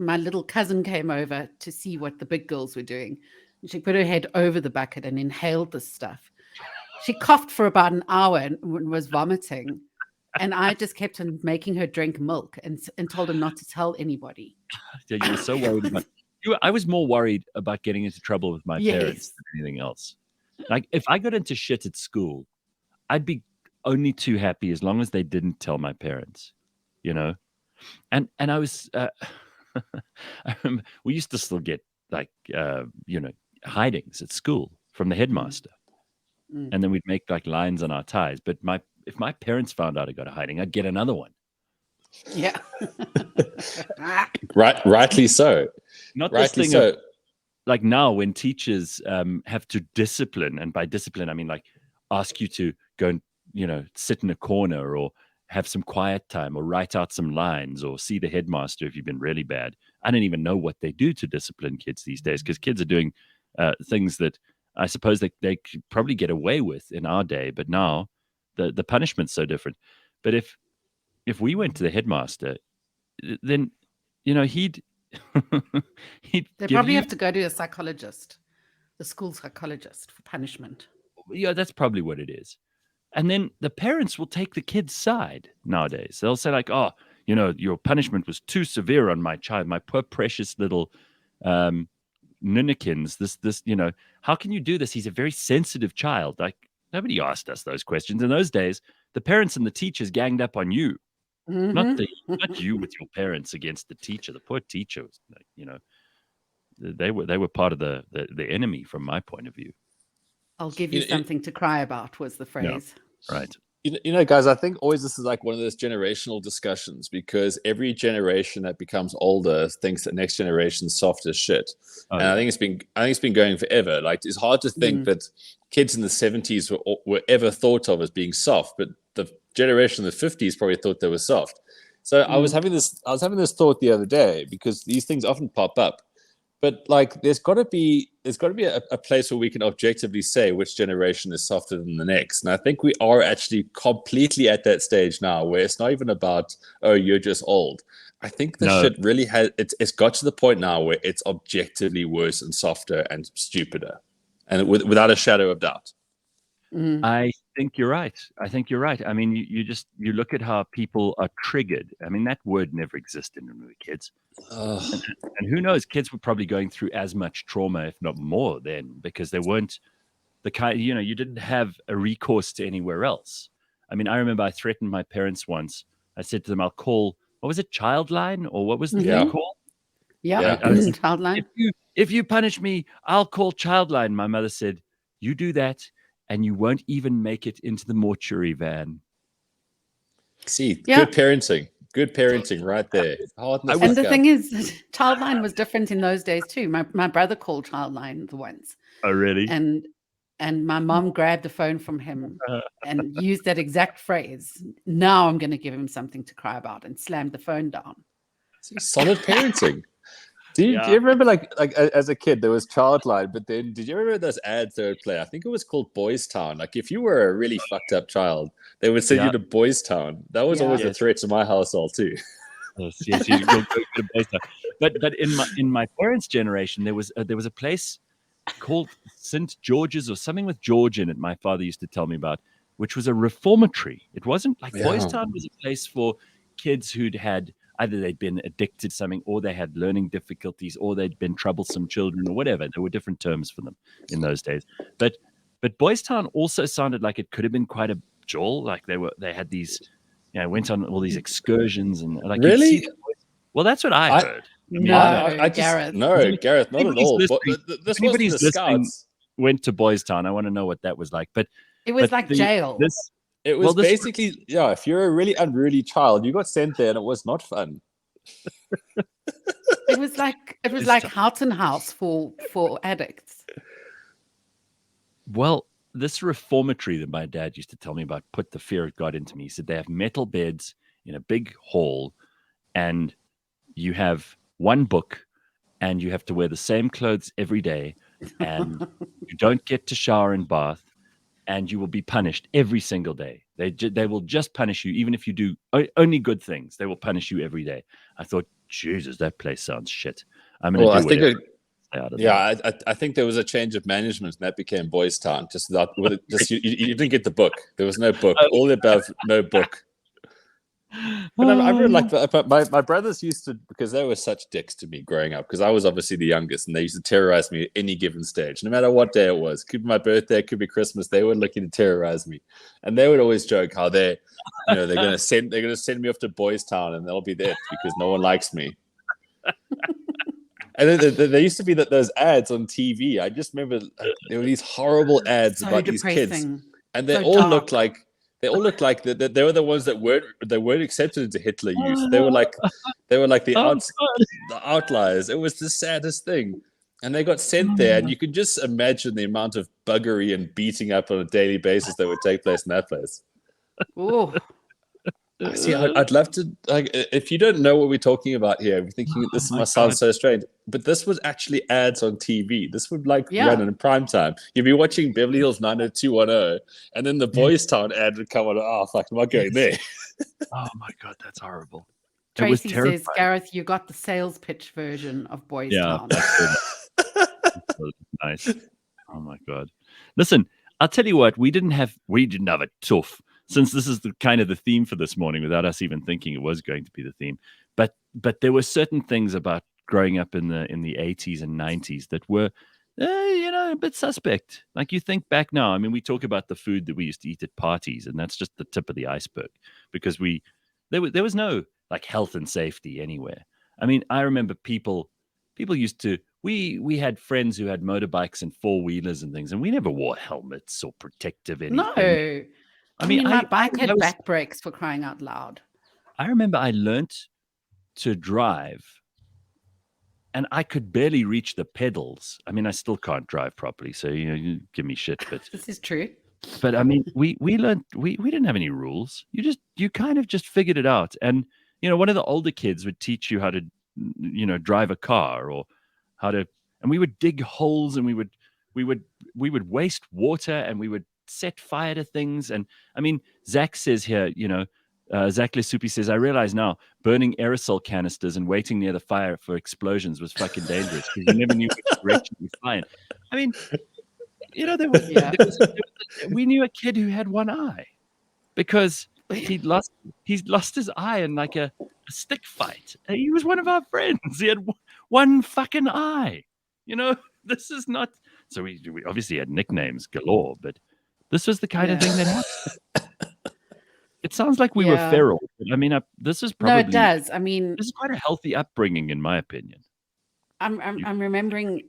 my little cousin came over to see what the big girls were doing. She put her head over the bucket and inhaled this stuff. She coughed for about an hour and was vomiting. And I just kept on making her drink milk and told her not to tell anybody. Yeah, you were so worried about I was more worried about getting into trouble with my parents than anything else. Like, if I got into shit at school, I'd be only too happy as long as they didn't tell my parents, And I was, I remember we used to still get like, hidings at school from the headmaster. Mm. And then we'd make like lines on our ties. But if my parents found out I got a hiding, I'd get another one. Yeah. Rightly so. Not rightly this thing so. Like now when teachers have to discipline, and by discipline, I mean like ask you to go and, sit in a corner or have some quiet time or write out some lines or see the headmaster if you've been really bad. I don't even know what they do to discipline kids these days, because kids are doing things that I suppose they could probably get away with in our day, but now the punishment's so different. But if we went to the headmaster, then he'd they probably have to go to a psychologist, the school psychologist, for punishment. Yeah, that's probably what it is. And then the parents will take the kid's side nowadays. They'll say like, oh, your punishment was too severe on my child, my poor precious little Ninnekins. This, how can you do this? He's a very sensitive child. Like, nobody asked us those questions. In those days, the parents and the teachers ganged up on you, not you with your parents against the teacher. The poor teacher was, they were part of the enemy from my point of view. I'll give you something to cry about was the phrase. Yeah, right. Guys, I think always this is like one of those generational discussions, because every generation that becomes older thinks that next generation's soft as shit. And I think it's been going forever. Like, it's hard to think that kids in the 70s were ever thought of as being soft, but the generation in the 50s probably thought they were soft. So I was having this thought the other day, because these things often pop up. But like, there's got to be a place where we can objectively say which generation is softer than the next. And I think we are actually completely at that stage now, where it's not even about, oh, you're just old. I think the shit really it's got to the point now where it's objectively worse and softer and stupider, and without a shadow of doubt. I think you're right. I mean, you look at how people are triggered. I mean, that word never existed when we were kids. And who knows, kids were probably going through as much trauma, if not more, then, because they weren't the kind, you didn't have a recourse to anywhere else. I mean, I remember I threatened my parents once. I said to them, I'll call, what was it, Childline? Or what was the thing called? Yeah. Childline. If you punish me, I'll call Childline. My mother said, you do that, and you won't even make it into the mortuary van. See, good parenting right there. And the thing is, Childline was different in those days too. My brother called Childline once. Oh, really? And my mom grabbed the phone from him and used that exact phrase. Now I'm going to give him something to cry about, and slammed the phone down. Solid parenting. Do you remember, like as a kid, there was Childline, but then did you remember those ads they would play? I think it was called Boys Town. Like, if you were a really fucked up child, they would send you to Boys Town. That was always a threat to my household too. Yes, you go to Boys Town. But in my parents' generation, there was a place called St. George's or something with George in it. My father used to tell me about, which was a reformatory. It wasn't like Boys Town was a place for kids who'd had. Either they'd been addicted to something, or they had learning difficulties, or they'd been troublesome children, or whatever. There were different terms for them in those days. But Boys Town also sounded like it could have been quite a jol. Like they had these, went on all these excursions and like. Really? Well, that's what I heard. Gareth. No, Gareth, not at all. This wasn't the Scouts. Went to Boys Town. I want to know what that was like. But it was like jail. It was basically, if you're a really unruly child, you got sent there, and it was not fun. It was like Houghton House for addicts. Well, this reformatory that my dad used to tell me about put the fear of God into me. He said they have metal beds in a big hall, and you have one book, and you have to wear the same clothes every day, and you don't get to shower and bath. And you will be punished every single day. They will just punish you, even if you do only good things. They will punish you every day. I thought, Jesus, that place sounds shit. I'm going to do whatever. I think there was a change of management, and that became Boys Town. You didn't get the book. There was no book. All the above, no book. But I really like that. But my brothers used to, because they were such dicks to me growing up, because I was obviously the youngest, and they used to terrorize me at any given stage, no matter what day it was. Could be my birthday, could be Christmas. They were looking to terrorize me, and they would always joke how they're gonna send me off to Boys Town, and they'll be there because no one likes me. And then there used to be those ads on TV. I just remember there were these horrible ads about depressing. These kids, and they all looked like. They all looked like they were the ones that weren't accepted into Hitler Youth. They were like the outliers. It was the saddest thing, and they got sent there. And you could just imagine the amount of buggery and beating up on a daily basis that would take place in that place. Oh, see, I'd love to. Like, if you don't know what we're talking about here, we're thinking this must sound so strange, but this was actually ads on TV. This would run in prime time. You'd be watching Beverly Hills 90210, and then the Boys Town ad would come on. Oh, fuck, am I going there? Oh my God, that's horrible. Tracy says, Gareth, you got the sales pitch version of Boys Town. That's nice. Oh my God. Listen, I'll tell you what, we didn't have a tough, since this is the kind of the theme for this morning without us even thinking it was going to be the theme. But there were certain things about growing up in the 80s and 90s that were a bit suspect. Like, you think back now, I mean, we talk about the food that we used to eat at parties, and that's just the tip of the iceberg, because there was no like health and safety anywhere. I mean, I remember people used to, we had friends who had motorbikes and four-wheelers and things, and we never wore helmets or protective anything. No. I mean, my bike had back brakes, for crying out loud. I remember I learnt to drive, and I could barely reach the pedals. I mean, I still can't drive properly, so you give me shit. But this is true. But I mean, we learned, we didn't have any rules. You kind of just figured it out. And one of the older kids would teach you how to drive a car, or how to, and we would dig holes, and we would waste water, and we would set fire to things. And I mean, Zach says here, Zach Lesupi says, I realize now burning aerosol canisters and waiting near the fire for explosions was fucking dangerous, because you never knew which direction you were flying. I mean, we knew a kid who had one eye because he's lost his eye in like a stick fight. He was one of our friends. He had one fucking eye. This is not. So we obviously had nicknames galore, but this was the kind of thing that happened. It sounds like we were feral. I mean, this is probably. No, it does. I mean, this is quite a healthy upbringing, in my opinion. I'm remembering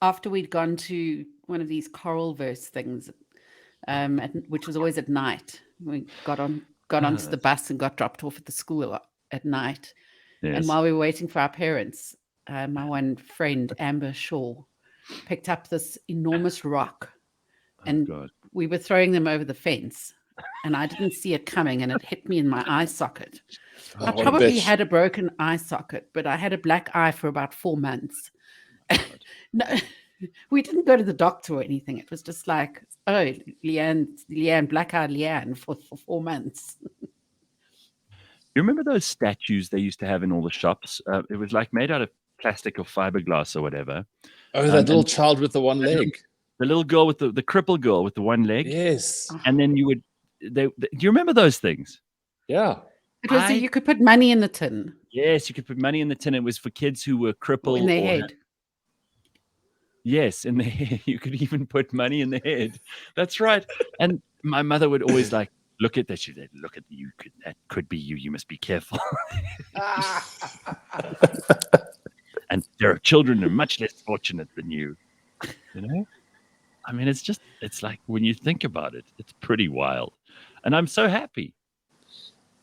after we'd gone to one of these choral verse things, which was always at night. We got onto the bus and got dropped off at the school at night. Yes. And while we were waiting for our parents, my one friend, Amber Shaw, picked up this enormous rock, and we were throwing them over the fence. And I didn't see it coming, and it hit me in my eye socket. I probably had a broken eye socket, but I had a black eye for about 4 months. No, we didn't go to the doctor or anything. It was just like, oh, Leigh-Ann, black-eyed Leigh-Ann for 4 months. You remember those statues they used to have in all the shops? It was like made out of plastic or fiberglass or whatever. Oh, that little child with the one leg. The little girl with the crippled girl with the one leg. Yes. And then do you remember those things? Yeah. It was you could put money in the tin. Yes, you could put money in the tin. It was for kids who were crippled. In their head. Yes, in the head. You could even put money in the head. That's right. And my mother would always look at that. She said, look at you. That could be you. You must be careful. And there are children who are much less fortunate than you. I mean, it's like, when you think about it, it's pretty wild. And I'm so happy.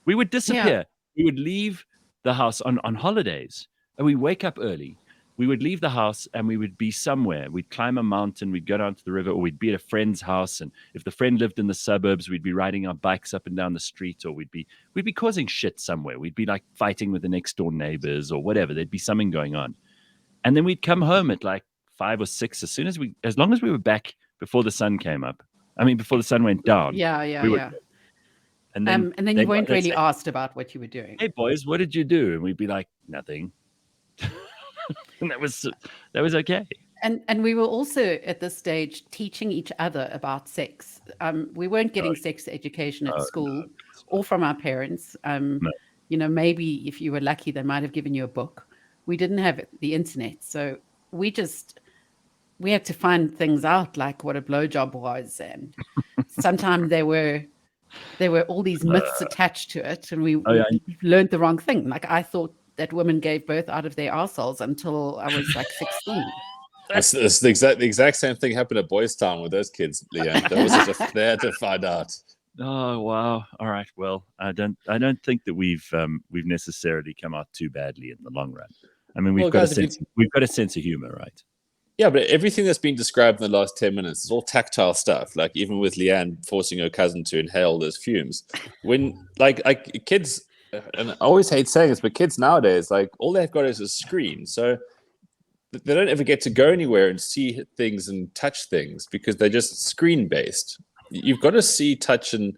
We would disappear. Yeah. We would leave the house on holidays, and we wake up early. We would leave the house and we would be somewhere. We'd climb a mountain, we'd go down to the river, or we'd be at a friend's house. And if the friend lived in the suburbs, we'd be riding our bikes up and down the street, or we'd be causing shit somewhere. We'd be like fighting with the next door neighbors or whatever. There'd be something going on. And then we'd come home at like 5 or 6 as long as we were back before the sun came up. I mean, before the sun went down. Yeah. And then you weren't really asked about what you were doing. Hey boys, what did you do? And we'd be like, nothing. And that was okay. And we were also at this stage teaching each other about sex. We weren't getting sex education at school or from our parents. Maybe if you were lucky, they might have given you a book. We didn't have the internet, so we had to find things out, like what a blowjob was, and sometimes there were all these myths attached to it, and we learned the wrong thing. Like, I thought that women gave birth out of their arseholes until I was like 16. That's the exact same thing happened at Boys Town with those kids, Leigh-Ann. They had to find out. Oh wow! All right. Well, I don't think that we've necessarily come out too badly in the long run. I mean, we've got a sense of humor, right? Yeah, but everything that's been described in the last 10 minutes is all tactile stuff. Like, even with Leigh-Ann forcing her cousin to inhale those fumes. When like kids, and I always hate saying this, but kids nowadays, like, all they've got is a screen, so they don't ever get to go anywhere and see things and touch things because they're just screen based. You've got to see, touch, and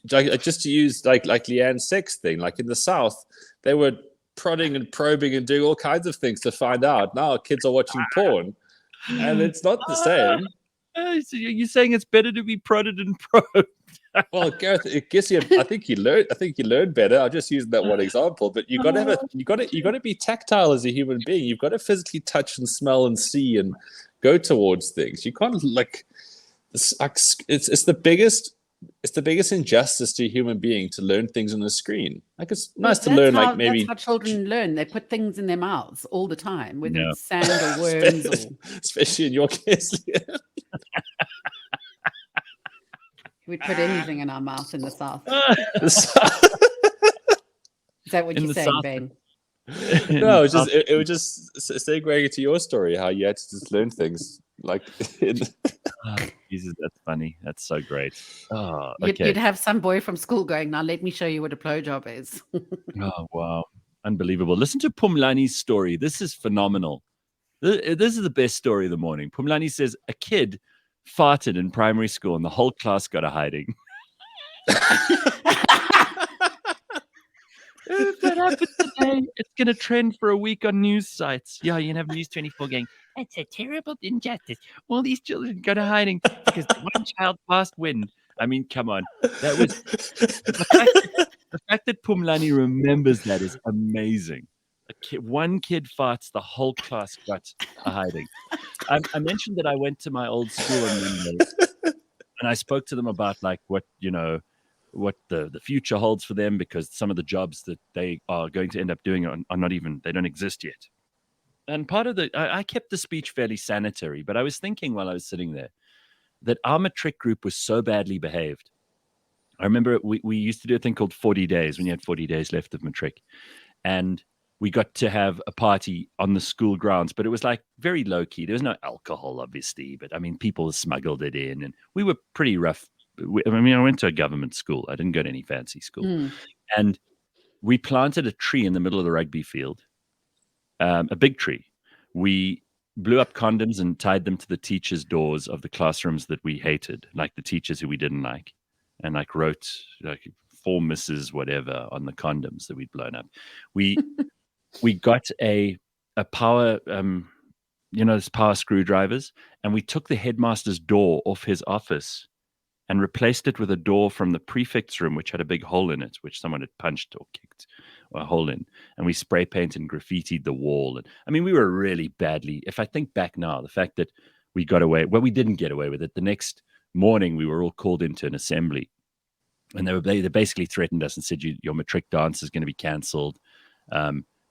just to use like Leigh-Ann's sex thing. Like, in the South, they were prodding and probing and doing all kinds of things to find out. Now kids are watching porn, and it's not the same. So you're saying it's better to be prodded and probed? Well, Gareth, it gives you. I think you learn better. I'll just use that one example. But you got to be tactile as a human being. You've got to physically touch and smell and see and go towards things. You can't it's the biggest injustice to a human being to learn things on a screen. Like, it's nice to learn. Maybe that's how children learn. They put things in their mouths all the time, whether it's sand or worms, especially in your case. We'd put anything in our mouth in the South. Is that what you're saying, Ben? No, it was just segueing to your story, how you had to just learn things. Jesus, that's funny. That's so great. Oh, okay. You'd have some boy from school going, now let me show you what a blowjob is. Oh, wow. Unbelievable. Listen to Pumlani's story. This is phenomenal. This is the best story of the morning. Pumlani says a kid farted in primary school and the whole class got a hiding. If that happened today, it's going to trend for a week on news sites. Yeah, you can have News 24 going, it's a terrible injustice. All these children go to hiding because one child passed wind. I mean, come on. That was the fact that Pumlani remembers that is amazing. One kid farts, the whole class got a hiding. I mentioned that I went to my old school in Mienie, and I spoke to them about what the future holds for them, because some of the jobs that they are going to end up doing are not even, they don't exist yet. And part of I kept the speech fairly sanitary, but I was thinking while I was sitting there that our matric group was so badly behaved. I remember we used to do a thing called 40 days when you had 40 days left of matric. And we got to have a party on the school grounds, but it was like very low key. There was no alcohol, obviously, but I mean, people smuggled it in, and we were pretty rough. I went to a government school. I didn't go to any fancy school. And we planted a tree in the middle of the rugby field, a big tree. We blew up condoms and tied them to the teachers' doors of the classrooms that we hated, like the teachers who we didn't like, and wrote 4 misses, whatever, on the condoms that we'd blown up. We got a power, those power screwdrivers, and we took the headmaster's door off his office and replaced it with a door from the prefect's room, which had a big hole in it, which someone had punched or kicked a hole in. And we spray painted and graffitied the wall. And I mean, we were really badly, if I think back now, the fact that we got away, we didn't get away with it. The next morning, we were all called into an assembly. And they basically threatened us and said, your matric dance is going to be cancelled.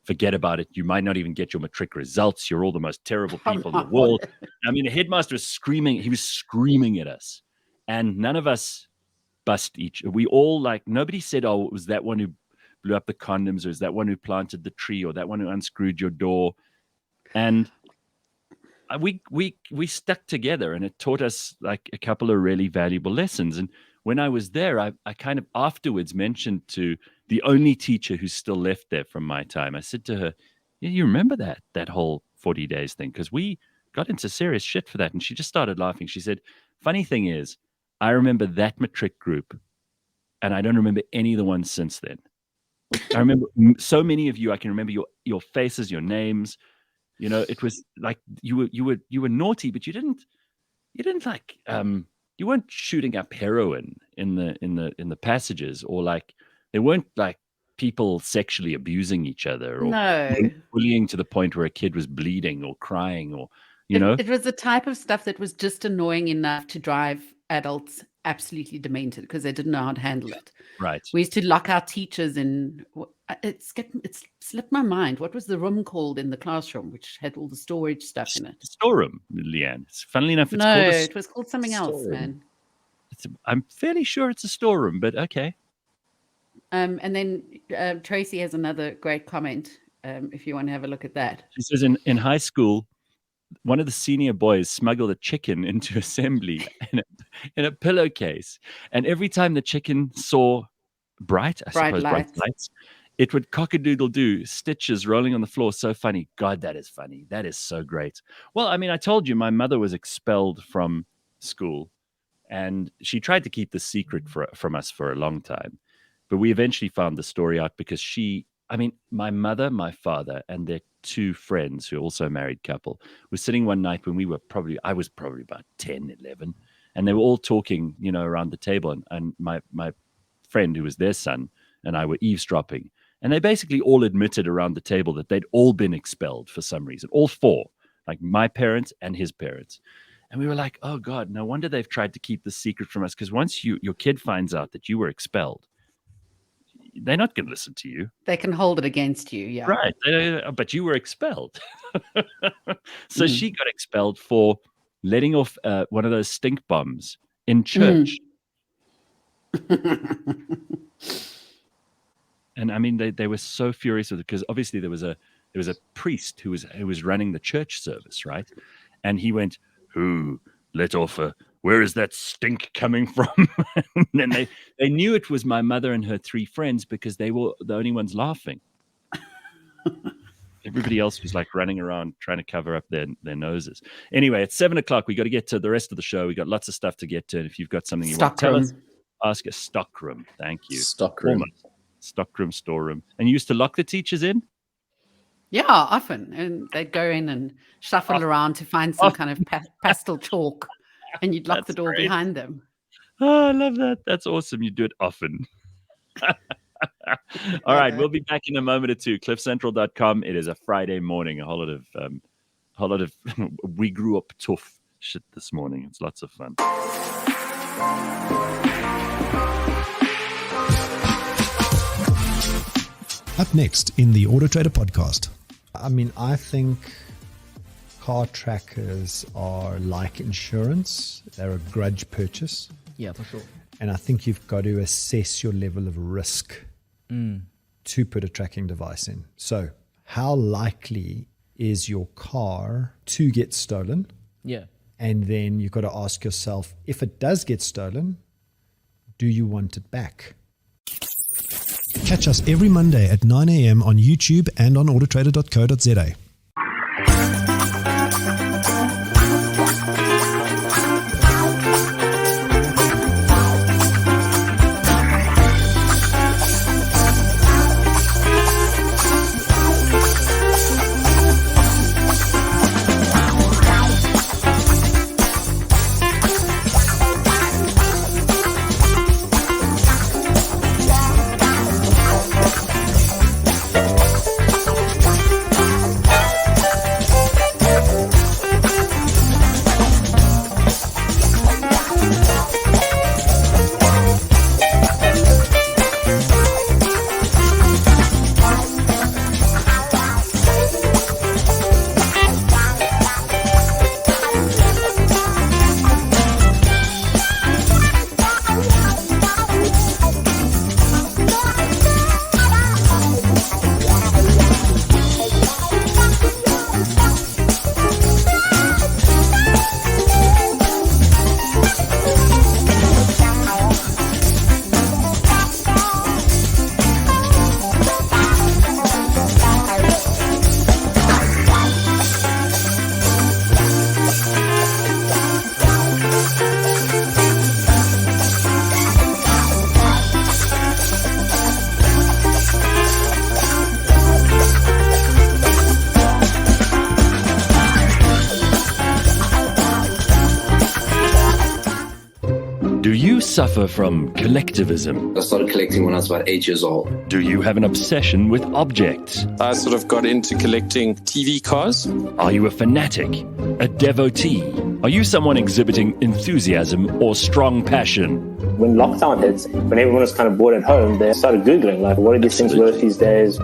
Forget about it. You might not even get your matric results. You're all the most terrible people in the world. I mean, the headmaster was screaming. He was screaming at us. And none of us bust we all nobody said, oh, it was that one who blew up the condoms, or is that one who planted the tree, or that one who unscrewed your door. And we stuck together, and it taught us a couple of really valuable lessons. And when I was there, I kind of afterwards mentioned to the only teacher who's still left there from my time, I said to her, yeah, you remember that whole 40 days thing? Because we got into serious shit for that. And she just started laughing. She said, funny thing is, I remember that matric group, and I don't remember any of the ones since then. I remember so many of you. I can remember your faces, your names. It was like you were naughty, but you weren't shooting up heroin in the passages, or they weren't people sexually abusing each other, or bullying to the point where a kid was bleeding or crying, or It was the type of stuff that was just annoying enough to drive adults absolutely demented because they didn't know how to handle it. Right. We used to lock our teachers in. It's slipped my mind. What was the room called in the classroom, which had all the storage stuff in it? Storeroom, Leigh-Ann. Funnily enough, it was called something else, man. I'm fairly sure it's a storeroom, but okay. And then Tracy has another great comment. If you want to have a look at that, she says in high school, one of the senior boys smuggled a chicken into assembly in a pillowcase, and every time the chicken saw bright lights, it would cock-a-doodle-doo, stitches rolling on the floor. So funny. God, that is funny. That is so great. Well, I mean, I told you my mother was expelled from school, and she tried to keep the secret from us for a long time. But we eventually found the story out because she I mean, my mother, my father, and their two friends who are also a married couple were sitting one night when I was probably about 10, 11, and they were all talking, around the table. And my friend, who was their son, and I were eavesdropping. And they basically all admitted around the table that they'd all been expelled for some reason, all four, like my parents and his parents. And we were like, oh, God, no wonder they've tried to keep the secret from us, because once your kid finds out that you were expelled, they're not going to listen to you. They can hold it against you, yeah. Right. But you were expelled. So she got expelled for letting off one of those stink bombs in church. And I mean, they were so furious with it, because obviously there was a priest who was running the church service, right? And he went, "Who let off where is that stink coming from?" And then they knew it was my mother and her three friends, because they were the only ones laughing. Everybody else was like running around trying to cover up their noses. Anyway, it's 7:00. We got to get to the rest of the show. We got lots of stuff to get to. And if you've got something you want to tell us, ask a stockroom. Thank you. Stockroom. Stockroom, storeroom. And you used to lock the teachers in? Yeah, often. And they'd go in and shuffle around to find some kind of pastel chalk, and you'd lock the door behind them. Oh, I love that. That's awesome. You do it often. All right, we'll be back in a moment or two. CliffCentral.com. It is a Friday morning. A whole lot of we grew up tough shit this morning. It's lots of fun. Up next in the Autotrader Podcast. I mean, I think car trackers are like insurance. They're a grudge purchase. Yeah, for sure. And I think you've got to assess your level of risk to put a tracking device in. So how likely is your car to get stolen? Yeah. And then you've got to ask yourself, if it does get stolen, do you want it back? Catch us every Monday at 9 a.m. on YouTube and on autotrader.co.za. Suffer from collectivism? I started collecting when I was about 8 years old. Do you have an obsession with objects? I sort of got into collecting TV cars. Are you a fanatic? A devotee? Are you someone exhibiting enthusiasm or strong passion? When lockdown hits, when everyone was kind of bored at home, they started Googling, like, what are these things worth these days?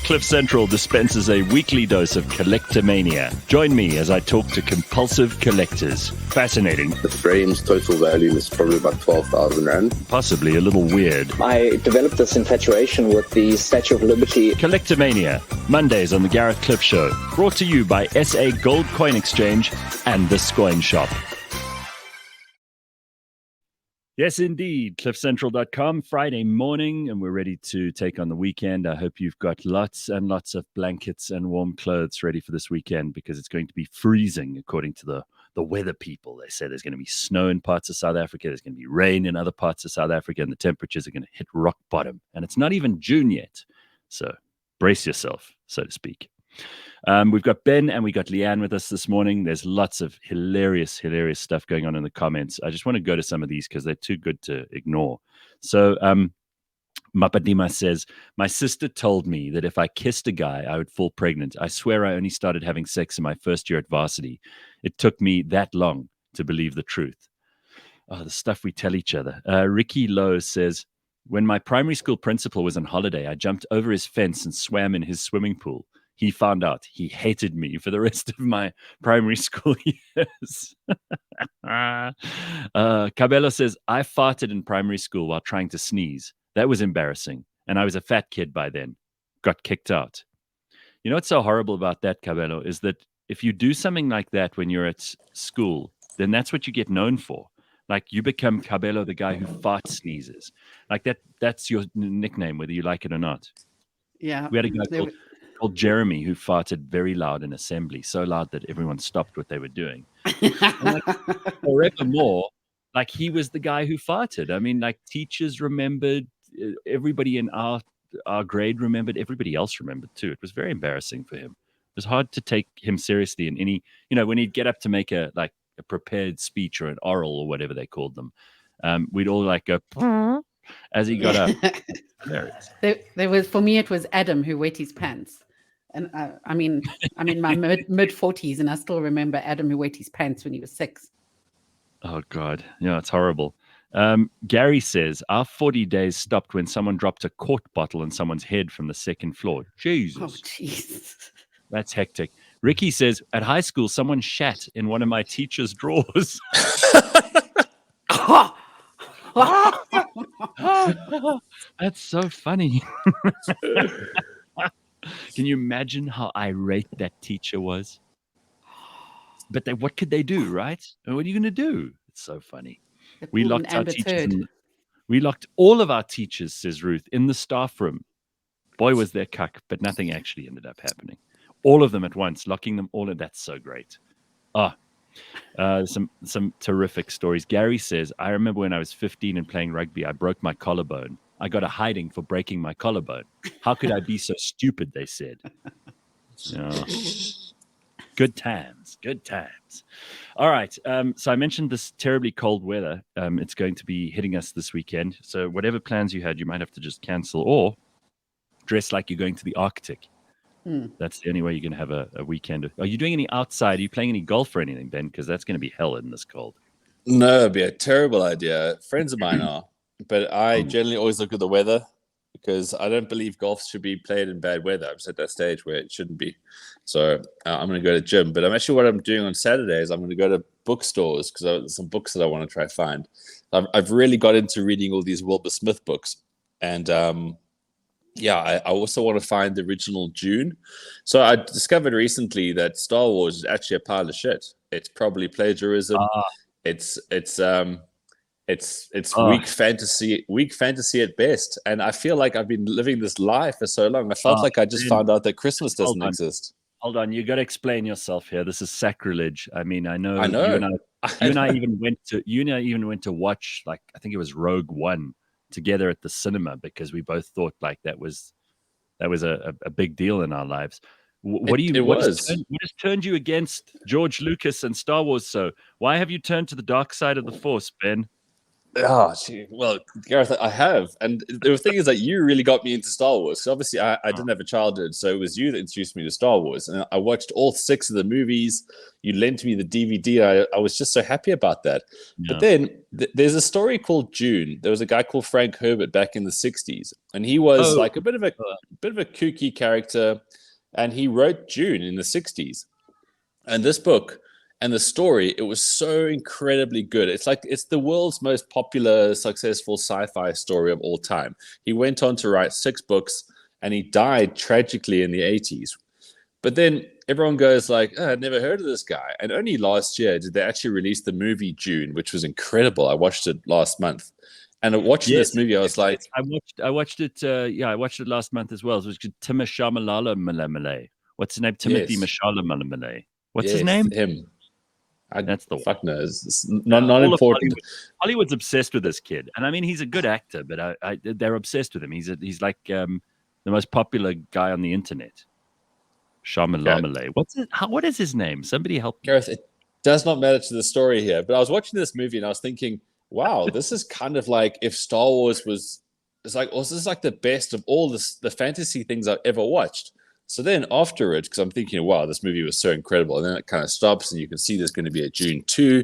Cliff Central dispenses a weekly dose of collectomania. Join me as I talk to compulsive collectors. Fascinating. The frame's total value is probably about 12,000 Rand. Possibly a little weird. I developed this infatuation with the Statue of Liberty. Collectomania, Mondays on the Gareth Cliff Show. Brought to you by SA Gold Coin Exchange and The Scoin Shop. Yes, indeed. CliffCentral.com, Friday morning, and we're ready to take on the weekend. I hope you've got lots and lots of blankets and warm clothes ready for this weekend, because it's going to be freezing, according to the weather people. They say there's going to be snow in parts of South Africa, there's going to be rain in other parts of South Africa, and the temperatures are going to hit rock bottom. And it's not even June yet. So brace yourself, so to speak. We've got Ben and we got Leigh-Ann with us this morning. There's lots of hilarious stuff going on in the comments. I just want to go to some of these because they're too good to ignore. So Mapadima says, my sister told me that if I kissed a guy, I would fall pregnant. I swear I only started having sex in my first year at varsity. It took me that long to believe the truth. Oh, the stuff we tell each other. Ricky Lowe says, when my primary school principal was on holiday, I jumped over his fence and swam in his swimming pool. He found out. He hated me for the rest of my primary school years. Cabello says, I farted in primary school while trying to sneeze. That was embarrassing. And I was a fat kid by then. Got kicked out. You know what's so horrible about that, Cabello, is that if you do something like that when you're at school, then that's what you get known for. Like you become Cabello, the guy who fart sneezes. Like that's your nickname, whether you like it or not. Yeah. We had a guy called Jeremy who farted very loud in assembly, so loud that everyone stopped what they were doing. And forevermore, like he was the guy who farted. I mean, like teachers remembered, everybody in our grade remembered, everybody else remembered too. It was very embarrassing for him. It was hard to take him seriously in any, when he'd get up to make a prepared speech or an oral or whatever they called them. We'd all like go as he got up. There was, for me, it was Adam who wet his pants. And I'm in my mid 40s, and I still remember Adam who wet his pants when he was 6. Oh, God. Yeah, it's horrible. Gary says, our 40 days stopped when someone dropped a quart bottle on someone's head from the second floor. Jesus. Oh, jeez. That's hectic. Ricky says, at high school, someone shat in one of my teacher's drawers. That's so funny. Can you imagine how irate that teacher was? But what could they do, right? And what are you going to do? It's so funny. We locked our teachers. We locked all of our teachers, says Ruth, in the staff room. Boy, was there cuck, but nothing actually ended up happening. All of them at once, locking them all in. That's so great. Some terrific stories. Gary says, I remember when I was 15 and playing rugby, I broke my collarbone. I got a hiding for breaking my collarbone. How could I be so stupid, they said. Good times. All right. So I mentioned this terribly cold weather. It's going to be hitting us this weekend. So whatever plans you had, you might have to just cancel or dress like you're going to the Arctic. That's the only way you're going to have a weekend. Are you doing any outside? Are you playing any golf or anything, Ben? Because that's going to be hell in this cold. No, it'd be a terrible idea. Friends of mine are. But I generally always look at the weather because I don't believe golf should be played in bad weather. I'm just at that stage where it shouldn't be. So I'm going to go to gym. But what I'm doing on Saturdays, I'm going to go to bookstores because there's some books that I want to try to find. I've really got into reading all these Wilbur Smith books. And I also want to find the original Dune. So I discovered recently that Star Wars is actually a pile of shit. It's probably plagiarism. It's weak fantasy at best. And I feel like I've been living this life for so long. I felt like I just found out that Christmas doesn't exist. Hold on, you got to explain yourself here. This is sacrilege. I mean, I know. You and I even went to watch, like, I think it was Rogue One together at the cinema because we both thought like that was a big deal in our lives. What has turned you against George Lucas and Star Wars? So why have you turned to the dark side of the Force, Ben? Oh, gee. Well, Gareth, I have. And the thing is that you really got me into Star Wars. So obviously, I didn't have a childhood, so it was you that introduced me to Star Wars. And I watched all 6 of the movies. You lent me the DVD. I was just so happy about that. Yeah. But then there's a story called Dune. There was a guy called Frank Herbert back in the 60s. And he was like a bit of a kooky character. And he wrote Dune in the 60s. And this book... And the story, it was so incredibly good. It's the world's most popular, successful sci-fi story of all time. He went on to write 6 books, and he died tragically in the 80s. But then everyone goes like, I'd never heard of this guy. And only last year did they actually release the movie Dune, which was incredible. I watched it last month. And watching this movie, I was like... I watched it. I watched it last month as well. It was Timothée Chalamet. What's his name? Timothy Chalamet. What's his name? Him. That's the fuck knows. It's not important. Hollywood's obsessed with this kid, and I mean he's a good actor, but they're obsessed with him. He's like the most popular guy on the internet. Shyamalan. What is his name? Somebody help me. Gareth, it does not matter to the story here, but I was watching this movie and I was thinking, wow, this is kind of like if Star Wars was, it's like, oh, this is like the best of all the fantasy things I've ever watched. So then after it, because I'm thinking, wow, this movie was so incredible. And then it kind of stops and you can see there's going to be a Dune 2.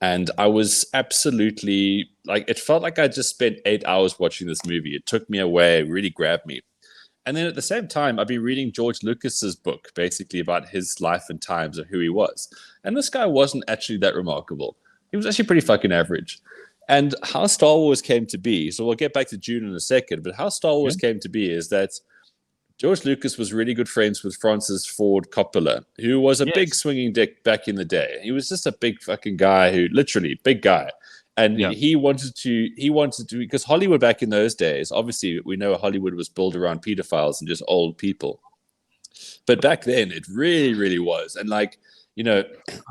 And I was absolutely, like, it felt like I just spent 8 hours watching this movie. It took me away, it really grabbed me. And then at the same time, I've been reading George Lucas's book, basically about his life and times of who he was. And this guy wasn't actually that remarkable. He was actually pretty fucking average. And how Star Wars came to be, so we'll get back to Dune in a second, but how Star Wars came to be is that George Lucas was really good friends with Francis Ford Coppola, who was a big swinging dick back in the day. He was just a big fucking guy who, literally, big guy. And he wanted to, because Hollywood back in those days, obviously we know Hollywood was built around pedophiles and just old people. But back then it really, really was. And like, you know,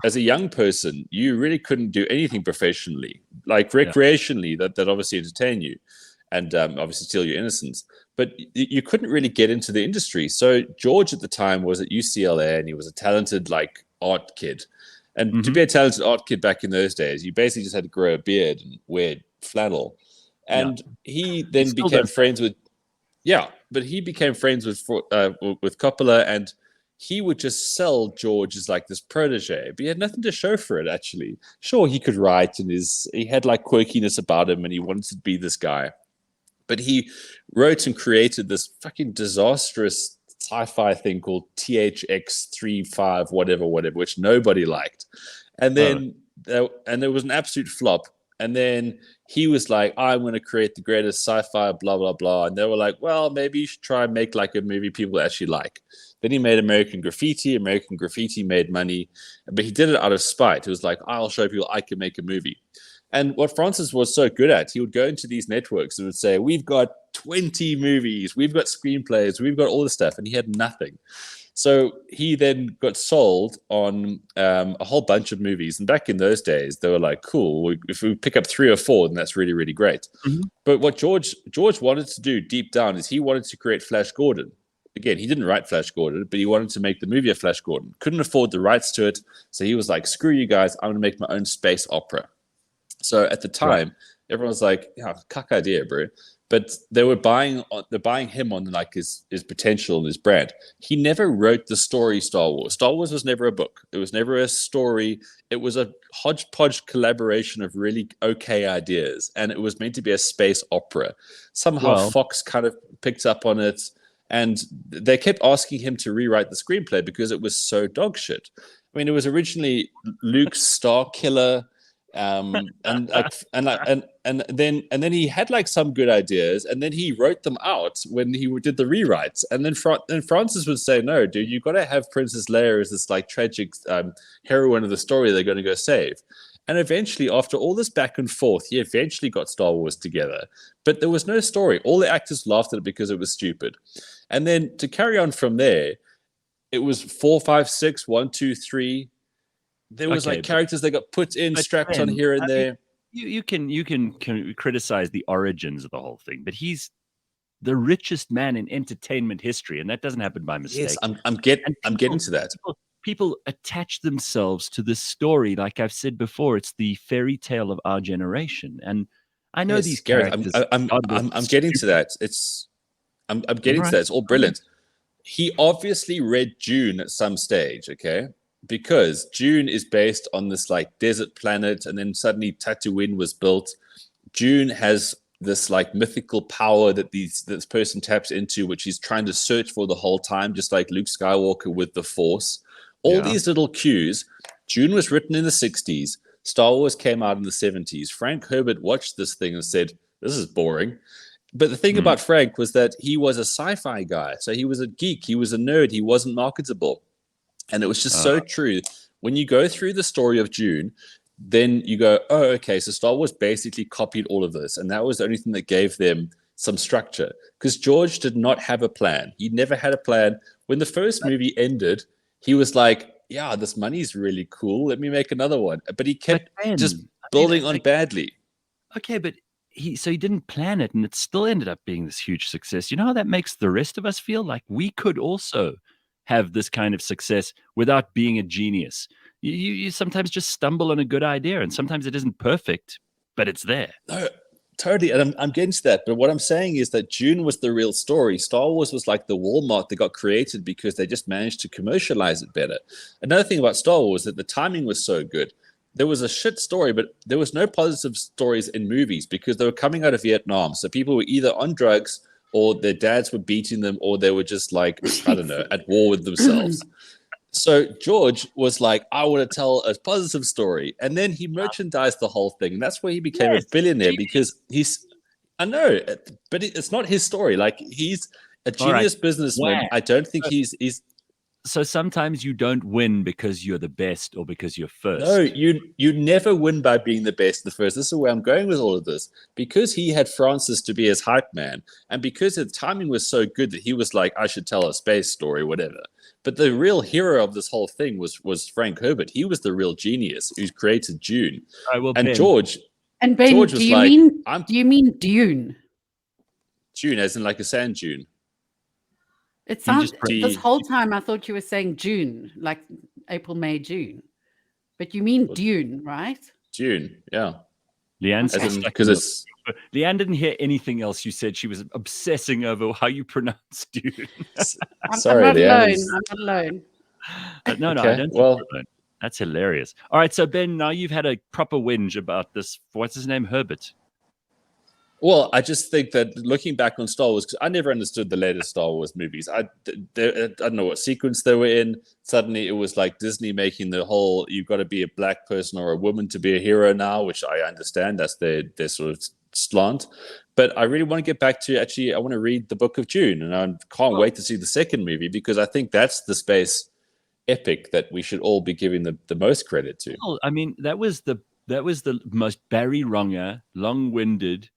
as a young person, you really couldn't do anything professionally, like recreationally, that obviously entertain you and obviously steal your innocence. But you couldn't really get into the industry. So George at the time was at UCLA and he was a talented like art kid. And to be a talented art kid back in those days, you basically just had to grow a beard and wear flannel. And he then became friends with, but he became friends with Coppola, and he would just sell George as like this protege, but he had nothing to show for it, actually. Sure, he could write and he had like quirkiness about him and he wanted to be this guy. But he wrote and created this fucking disastrous sci-fi thing called THX-35 whatever, which nobody liked, and then there was an absolute flop. And then he was like, I'm going to create the greatest sci-fi, blah blah blah, and they were like, well, maybe you should try and make like a movie people actually like. Then he made American Graffiti. American Graffiti made money, but he did it out of spite. It was like, I'll show people I can make a movie. And what Francis was so good at, he would go into these networks and would say, we've got 20 movies, we've got screenplays, we've got all this stuff. And he had nothing. So he then got sold on a whole bunch of movies. And back in those days, they were like, cool, if we pick up 3 or 4, then that's really, really great. But what George wanted to do deep down is he wanted to create Flash Gordon. Again, he didn't write Flash Gordon, but he wanted to make the movie of Flash Gordon. Couldn't afford the rights to it. So he was like, screw you guys, I'm going to make my own space opera. So at the time, everyone was like, yeah, cuck idea, bro. But they're buying him on like his potential and his brand. He never wrote the story Star Wars. Star Wars was never a book. It was never a story. It was a hodgepodge collaboration of really okay ideas. And it was meant to be a space opera. Somehow Fox kind of picked up on it. And they kept asking him to rewrite the screenplay because it was so dog shit. I mean, it was originally Luke's Star Killer. And then he had like some good ideas, and then he wrote them out when he did the rewrites. And then Francis would say, "No, dude, you got to have Princess Leia as this like tragic heroine of the story they're going to go save." And eventually, after all this back and forth, he eventually got Star Wars together. But there was no story. All the actors laughed at it because it was stupid. And then to carry on from there, it was 4, 5, 6, 1, 2, 3. There was like characters that got put in, strapped on here and there. You can criticize the origins of the whole thing, but he's the richest man in entertainment history, and that doesn't happen by mistake. Yes, I'm getting to that. People attach themselves to this story, like I've said before. It's the fairy tale of our generation, and I know these characters. I'm getting to that. I'm getting to that. It's all brilliant. He obviously read Dune at some stage, okay? Because Dune is based on this like desert planet, and then suddenly Tatooine was built. Dune has this like mythical power that this person taps into, which he's trying to search for the whole time, just like Luke Skywalker with the Force. All these little cues. Dune was written in the 60s. Star Wars came out in the 70s. Frank Herbert watched this thing and said, "This is boring." But the thing about Frank was that he was a sci-fi guy. So he was a geek. He was a nerd. He wasn't marketable. And it was just so true. When you go through the story of Dune, then you go, oh, okay, so Star Wars basically copied all of this. And that was the only thing that gave them some structure. Because George did not have a plan. He never had a plan. When the first movie ended, he was like, yeah, this money's really cool. Let me make another one. But he kept just building on badly. Okay, but he didn't plan it, and it still ended up being this huge success. You know how that makes the rest of us feel? Like we could also have this kind of success without being a genius. You sometimes just stumble on a good idea, and sometimes it isn't perfect, but it's there. No, totally. And I'm getting to that. But what I'm saying is that Dune was the real story. Star Wars was like the Walmart that got created because they just managed to commercialize it better. Another thing about Star Wars is that the timing was so good. There was a shit story, but there was no positive stories in movies because they were coming out of Vietnam. So people were either on drugs or their dads were beating them or they were just like, I don't know, at war with themselves. So George was like, I want to tell a positive story. And then he merchandised the whole thing. And that's where he became a billionaire because I know, but it's not his story. Like he's a genius businessman. I don't think he's. So sometimes you don't win because you're the best or because you're first. No, you never win by being the best, the first. This is where I'm going with all of this. Because he had Francis to be his hype man, and because the timing was so good that he was like, I should tell a space story, whatever. But the real hero of this whole thing was Frank Herbert. He was the real genius who created Dune. And Ben. George. And Ben, George do you mean Dune? Dune, as in like a sand dune. It sounds this whole time I thought you were saying June, like April, May, June. But you mean Dune, right? Dune, yeah. Leigh-Ann, because it's Leigh-Ann didn't hear anything else you said. She was obsessing over how you pronounce Dune. Sorry, I'm Leigh-Ann. not alone. No, I don't think you're alone. That's hilarious. All right, so Ben, now you've had a proper whinge about this. What's his name? Herbert. Well, I just think that looking back on Star Wars, because I never understood the latest Star Wars movies. I don't know what sequence they were in. Suddenly it was like Disney making the whole, you've got to be a black person or a woman to be a hero now, which I understand. That's their sort of slant. But I really want to get back to, I want to read the Book of Dune. And I can't wait to see the second movie because I think that's the space epic that we should all be giving the most credit to. Well, I mean, that was the most Barry Wronger, long-winded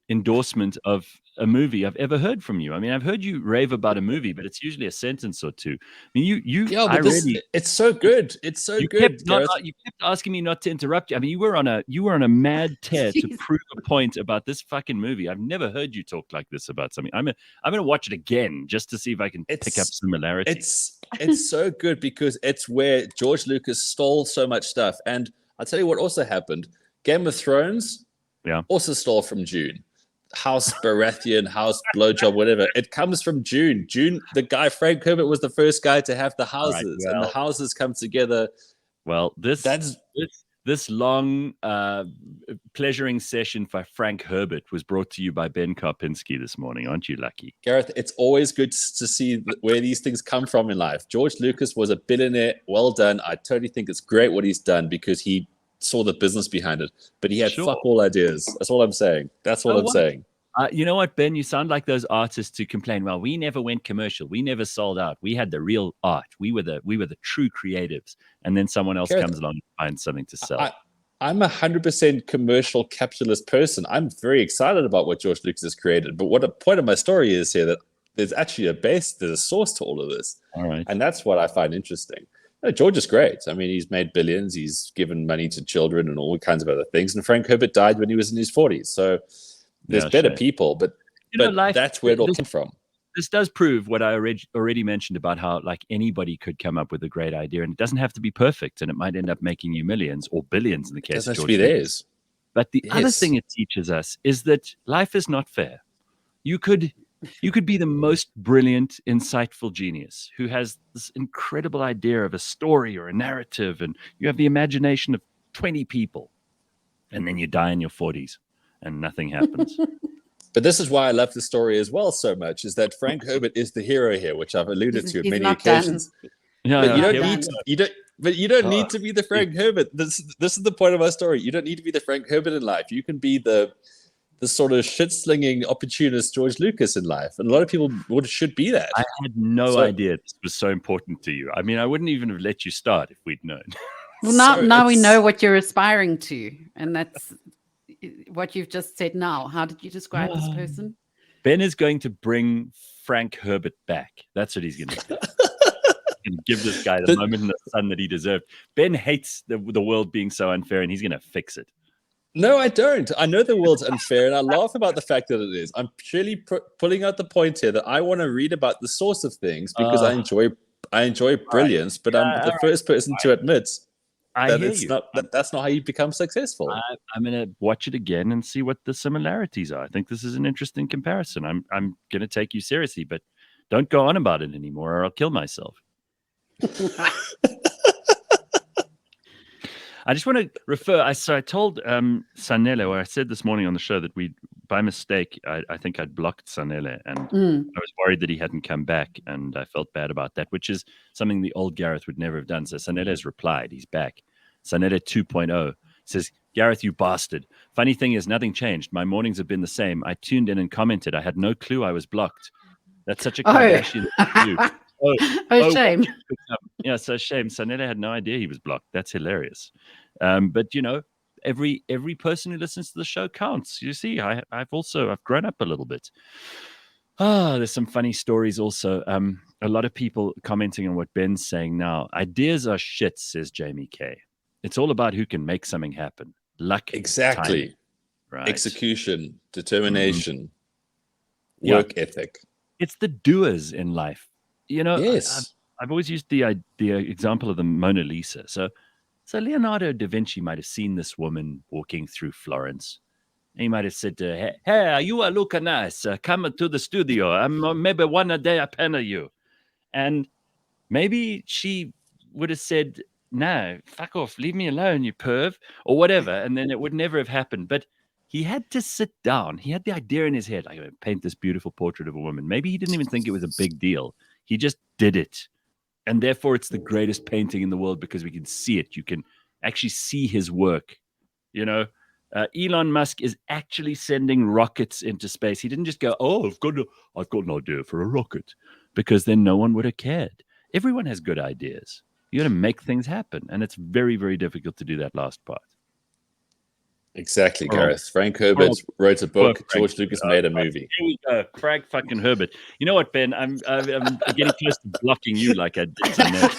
endorsement of a movie I've ever heard from you. I mean, I've heard you rave about a movie, but it's usually a sentence or two. I mean, it's so good. It's so good. You kept asking me not to interrupt you. I mean, you were on a mad tear to prove a point about this fucking movie. I've never heard you talk like this about something. I'm gonna watch it again just to see if I can pick up similarities. It's so good because it's where George Lucas stole so much stuff. And I'll tell you what also happened. Game of Thrones also stole from Dune. House Baratheon, House Blowjob, whatever. It comes from Dune. Dune, the guy, Frank Herbert, was the first guy to have the houses, and the houses come together. Well, this long pleasuring session for Frank Herbert was brought to you by Ben Karpinski this morning. Aren't you lucky? Gareth, it's always good to see where these things come from in life. George Lucas was a billionaire. Well done. I totally think it's great what he's done because he saw the business behind it, but he had fuck all ideas. That's all I'm saying. I'm saying. You know what, Ben? You sound like those artists who complain. Well, we never went commercial. We never sold out. We had the real art. We were the true creatives. And then someone else comes along and finds something to sell. I'm 100% commercial capitalist person. I'm very excited about what George Lucas has created. But what a point of my story is here that there's actually there's a source to all of this. All right. And that's what I find interesting. George is great. I mean, he's made billions. He's given money to children and all kinds of other things. And Frank Herbert died when he was in his 40s. So there's better people, but that's where it all came from. This does prove what I already mentioned about how like anybody could come up with a great idea, and it doesn't have to be perfect, and it might end up making you millions or billions in the case of George Lucas. But the other thing it teaches us is that life is not fair. You could be the most brilliant, insightful genius who has this incredible idea of a story or a narrative, and you have the imagination of 20 people, and then you die in your 40s and nothing happens. But this is why I love the story as well so much, is that Frank Herbert is the hero here, which I've alluded to on many occasions. You don't need to be the Frank Herbert. This is the point of our story. You don't need to be the Frank Herbert in life. You can be the sort of shit-slinging opportunist George Lucas in life. And a lot of people should be that. I had no idea this was so important to you. I mean, I wouldn't even have let you start if we'd known. Well, now we know what you're aspiring to. And that's what you've just said now. How did you describe this person? Ben is going to bring Frank Herbert back. That's what he's going to do. And give this guy the moment in the sun that he deserved. Ben hates the world being so unfair, and he's going to fix it. No, I don't. I know the world's unfair, and I laugh about the fact that it is. I'm purely pulling out the point here that I want to read about the source of things because I enjoy brilliance, but I'm the first person to admit that it's not that's not how you become successful. I'm going to watch it again and see what the similarities are. I think this is an interesting comparison. I'm going to take you seriously, but don't go on about it anymore, or I'll kill myself. I just want to refer. So I told Sanele, or I said this morning on the show that by mistake, I think I'd blocked Sanele, and I was worried that he hadn't come back, and I felt bad about that, which is something the old Gareth would never have done. So Sanele has replied. He's back. Sanele 2.0 says, Gareth, you bastard. Funny thing is, nothing changed. My mornings have been the same. I tuned in and commented. I had no clue I was blocked. That's such a Kardashian thing to do. Shame. Yeah, so shame. Sanele had no idea he was blocked. That's hilarious. But every person who listens to the show counts. You see, I've grown up a little bit. There's some funny stories also. A lot of people commenting on what Ben's saying now. Ideas are shit, says Jamie K. It's all about who can make something happen. Luck. Exactly. Timing, right? Execution, determination, work ethic. It's the doers in life. Yes. I've always used the example of the Mona Lisa. So Leonardo da Vinci might have seen this woman walking through Florence. He might have said to her, hey, you are looking nice. Come to the studio. Maybe one a day I panel you. And maybe she would have said, no, fuck off. Leave me alone, you perv, or whatever. And then it would never have happened. But he had to sit down. He had the idea in his head. I'm going to paint this beautiful portrait of a woman. Maybe he didn't even think it was a big deal. He just did it. And therefore, it's the greatest painting in the world because we can see it. You can actually see his work. Elon Musk is actually sending rockets into space. He didn't just go, I've got an idea for a rocket, because then no one would have cared. Everyone has good ideas. You got to make things happen. And it's very, very difficult to do that last part. Exactly, Gareth. Frank Herbert wrote a book. George Lucas made a movie. Here we go. Frank fucking Herbert. You know what, Ben? I'm getting close to blocking you like I did tonight.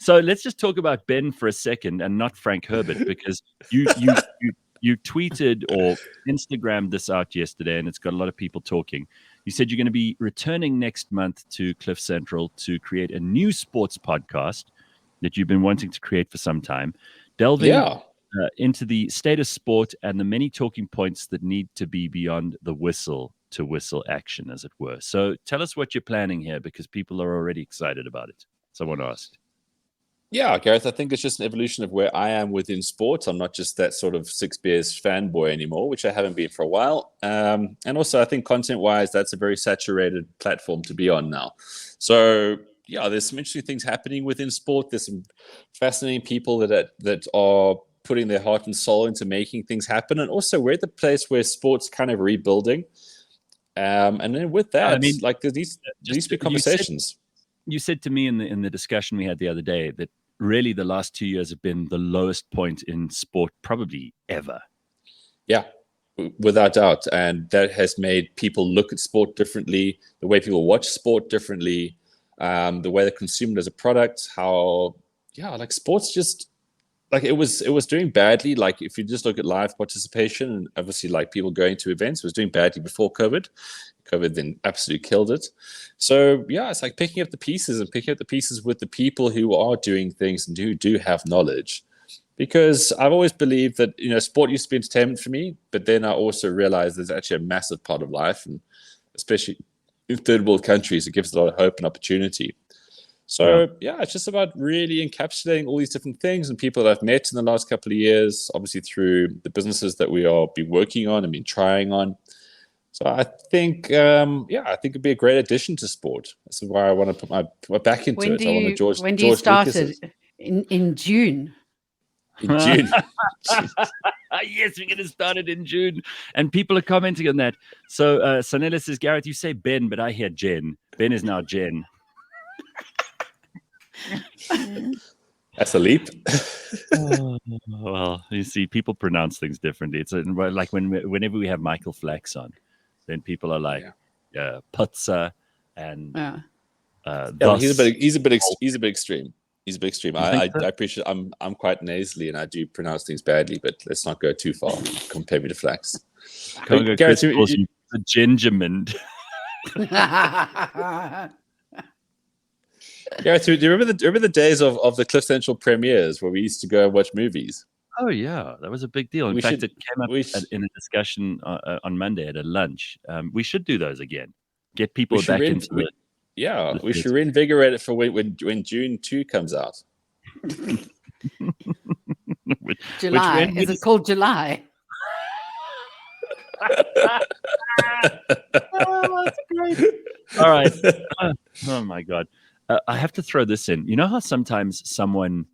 So let's just talk about Ben for a second and not Frank Herbert, because you tweeted or Instagrammed this out yesterday, and it's got a lot of people talking. You said you're going to be returning next month to Cliff Central to create a new sports podcast that you've been wanting to create for some time, delving into the state of sport and the many talking points that need to be beyond the whistle to whistle action, as it were. So tell us what you're planning here, because people are already excited about it. Someone asked. Yeah, Gareth, I think it's just an evolution of where I am within sports. I'm not just that sort of Six Bears fanboy anymore, which I haven't been for a while. And also, I think content-wise, that's a very saturated platform to be on now. So, yeah, there's some interesting things happening within sport. There's some fascinating people that are putting their heart and soul into making things happen. And also, we're at the place where sport's kind of rebuilding. And then with that, there needs to be conversations. You said to me in the discussion we had the other day that really the last 2 years have been the lowest point in sport probably ever. Yeah, without doubt. And that has made people look at sport differently, the way people watch sport differently, the way they're consumed as a product, sports just, it was doing badly. Like, if you just look at live participation, and obviously, people going to events, it was doing badly before COVID. COVID then absolutely killed it. So, yeah, it's like picking up the pieces with the people who are doing things and who do have knowledge. Because I've always believed that, sport used to be entertainment for me, but then I also realized there's actually a massive part of life, and especially in third world countries, it gives a lot of hope and opportunity. So, yeah, it's just about really encapsulating all these different things and people that I've met in the last couple of years, obviously through the businesses that we are been working on and been trying on. So I think, it'd be a great addition to sport. This is why I want to put my back into it. When do you start it? In June? In June. Yes, we're going to start it in June. And people are commenting on that. So Sanela says, Gareth, you say Ben, but I hear Jen. Ben is now Jen. That's a leap. Well, you see, people pronounce things differently. It's like whenever we have Michael Flax on, then people are like, Putza and he's a bit extreme. He's a big stream. I appreciate. I'm quite nasally and I do pronounce things badly, but let's not go too far. Compare me to Flax. Gareth calls you the Gingerman. Gareth, do you remember the days of the Cliff Central premieres where we used to go and watch movies? Oh yeah, that was a big deal. In fact, it came up in a discussion on Monday at a lunch. We should do those again. Get people back into it. Yeah, we should reinvigorate it for when June 2 comes out. July. Is it called July? Oh, that's great. All right. Oh my God. I have to throw this in. You know how sometimes someone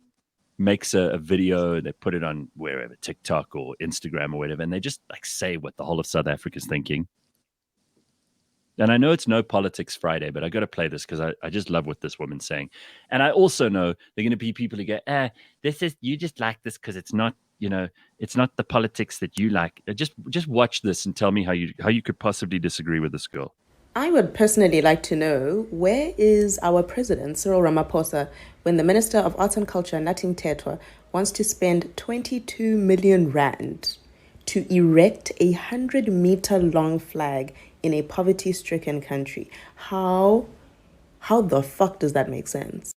makes a video, they put it on wherever, TikTok or Instagram or whatever, and they just like say what the whole of South Africa is thinking. And I know it's No Politics Friday, but I got to play this because I just love what this woman's saying. And I also know there are going to be people who go, you just like this because it's not, it's not the politics that you like. Just watch this and tell me how you could possibly disagree with this girl. I would personally like to know, where is our president, Cyril Ramaphosa, when the Minister of Arts and Culture, Nathi Mthethwa, wants to spend 22 million rand to erect a 100-meter long flag in a poverty-stricken country? How the fuck does that make sense?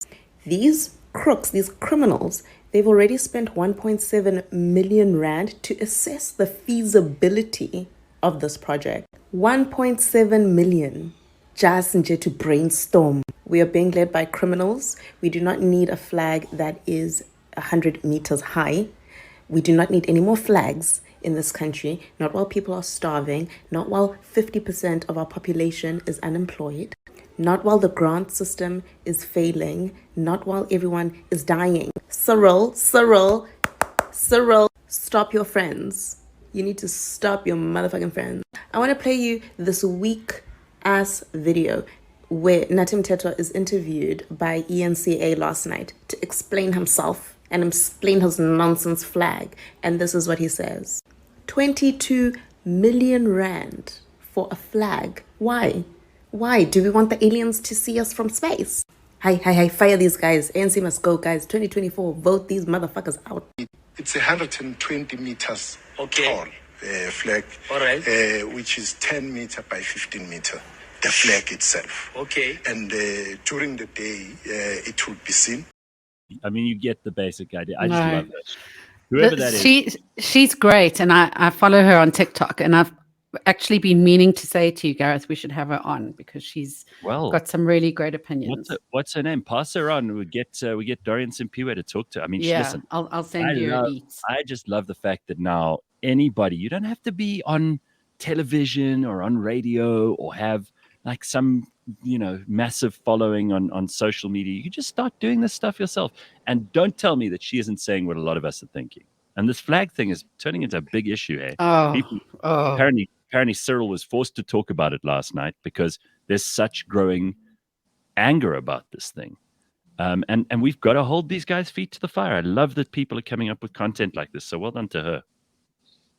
These crooks, these criminals, they've already spent 1.7 million rand to assess the feasibility of this project. 1.7 million just to brainstorm. We are being led by criminals. We do not need a flag that is 100 meters high. We do not need any more flags in this country, not while people are starving, not while 50% of our population is unemployed, not while the grant system is failing, not while everyone is dying. Cyril, stop your friends. You need to stop your motherfucking friends. I want to play you this weak-ass video where Nathi Mthethwa is interviewed by ENCA last night to explain himself and explain his nonsense flag. And this is what he says. 22 million rand for a flag. Why? Why? Do we want the aliens to see us from space? Hi, fire these guys. ANC must go, guys. 2024, vote these motherfuckers out. It's 120 meters tall flag, all right. Which is 10 meter by 15 meter, the flag itself. Okay. And during the day, it will be seen. I mean, you get the basic idea. I just love that. Whoever that is. She's great, and I follow her on TikTok, and I've actually been meaning to say to you, Gareth, we should have her on because she's got some really great opinions. What's her name? Pass her on. We get Dorian Simpiwe to talk to. I mean, listen, I'll send you a beat. I just love the fact that now anybody, you don't have to be on television or on radio or have like some massive following on social media. You can just start doing this stuff yourself, and don't tell me that she isn't saying what a lot of us are thinking. And this flag thing is turning into a big issue. Apparently Cyril was forced to talk about it last night because there's such growing anger about this thing. And we've got to hold these guys' feet to the fire. I love that people are coming up with content like this. So well done to her.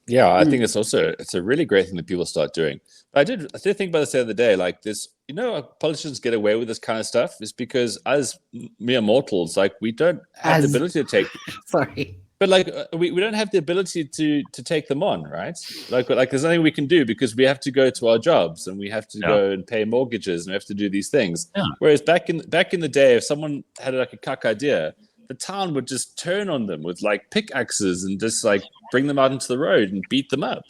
Yeah, I think it's a really great thing that people start doing. But I did think about this the other day, like this, politicians get away with this kind of stuff is because as mere mortals, like we don't have the ability to take sorry. But like we don't have the ability to take them on, right? Like there's nothing we can do because we have to go to our jobs and we have to go and pay mortgages and we have to do these things. Yeah. Whereas back in the day, if someone had like a cuck idea, the town would just turn on them with like pickaxes and just like bring them out into the road and beat them up.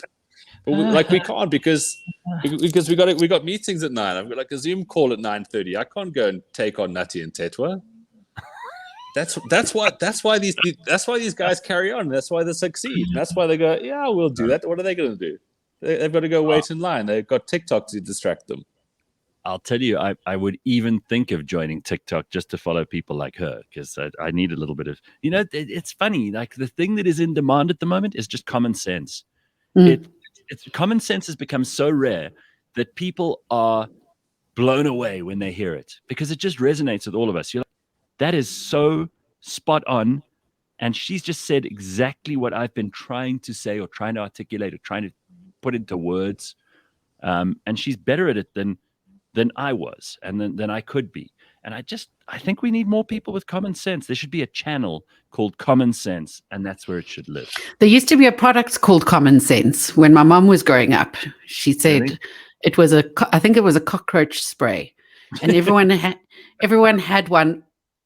But we can't because we got meetings at 9. I've got like a Zoom call at 9:30. I can't go and take on Nathi and Mthethwa. That's why these guys carry on. That's why they succeed. That's why they go, yeah, we'll do that. What are they going to do? They've got to go wait in line. They've got TikTok to distract them. I'll tell you, I would even think of joining TikTok just to follow people like her because I need a little bit of, it's funny. Like the thing that is in demand at the moment is just common sense. Common sense has become so rare that people are blown away when they hear it because it just resonates with all of us. You're like, that is so spot on. And she's just said exactly what I've been trying to say or trying to articulate or trying to put into words. And she's better at it than I was and than I could be. And I think we need more people with common sense. There should be a channel called Common Sense, and that's where it should live. There used to be a product called Common Sense when my mom was growing up. She said Really? it was I think it was a cockroach spray, and everyone had one.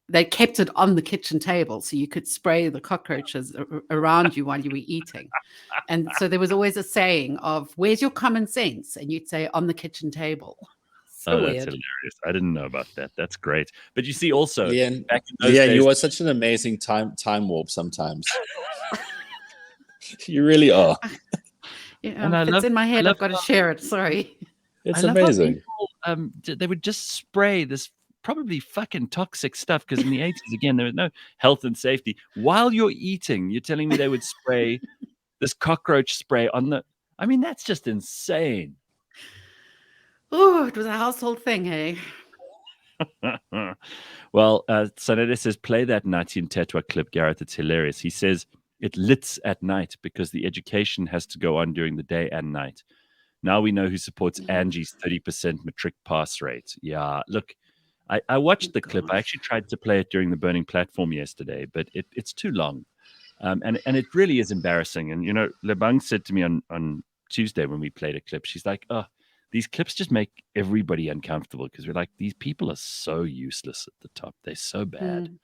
They kept it on the kitchen table so you could spray the cockroaches around you while you were eating. And so there was always a saying of, "Where's your common sense?" And you'd say, "On the kitchen table." So that's weird. hilarious. I didn't know about that. That's great. But you see also, Leigh-Ann, back in those days, you are such an amazing time warp sometimes. You really are. Yeah, if it's in my head, I've got to share it. Sorry. It's amazing. People, they would just spray this probably fucking toxic stuff, because in the 80s, again, there was no health and safety. While you're eating, you're telling me they would spray this cockroach spray on the... I mean, that's just insane. Oh, it was a household thing, hey? Well, Sanede says, play that Natin Tetwa clip, Gareth. It's hilarious. He says, it lits at night because the education has to go on during the day and night. Now we know who supports Angie's 30% matric pass rate. Yeah, look, I watched the clip. I actually tried to play it during the Burning Platform yesterday, but it's too long. And it really is embarrassing. And, Lebang said to me on Tuesday when we played a clip, she's like, oh, these clips just make everybody uncomfortable, because we're like, these people are so useless at the top. They're so bad.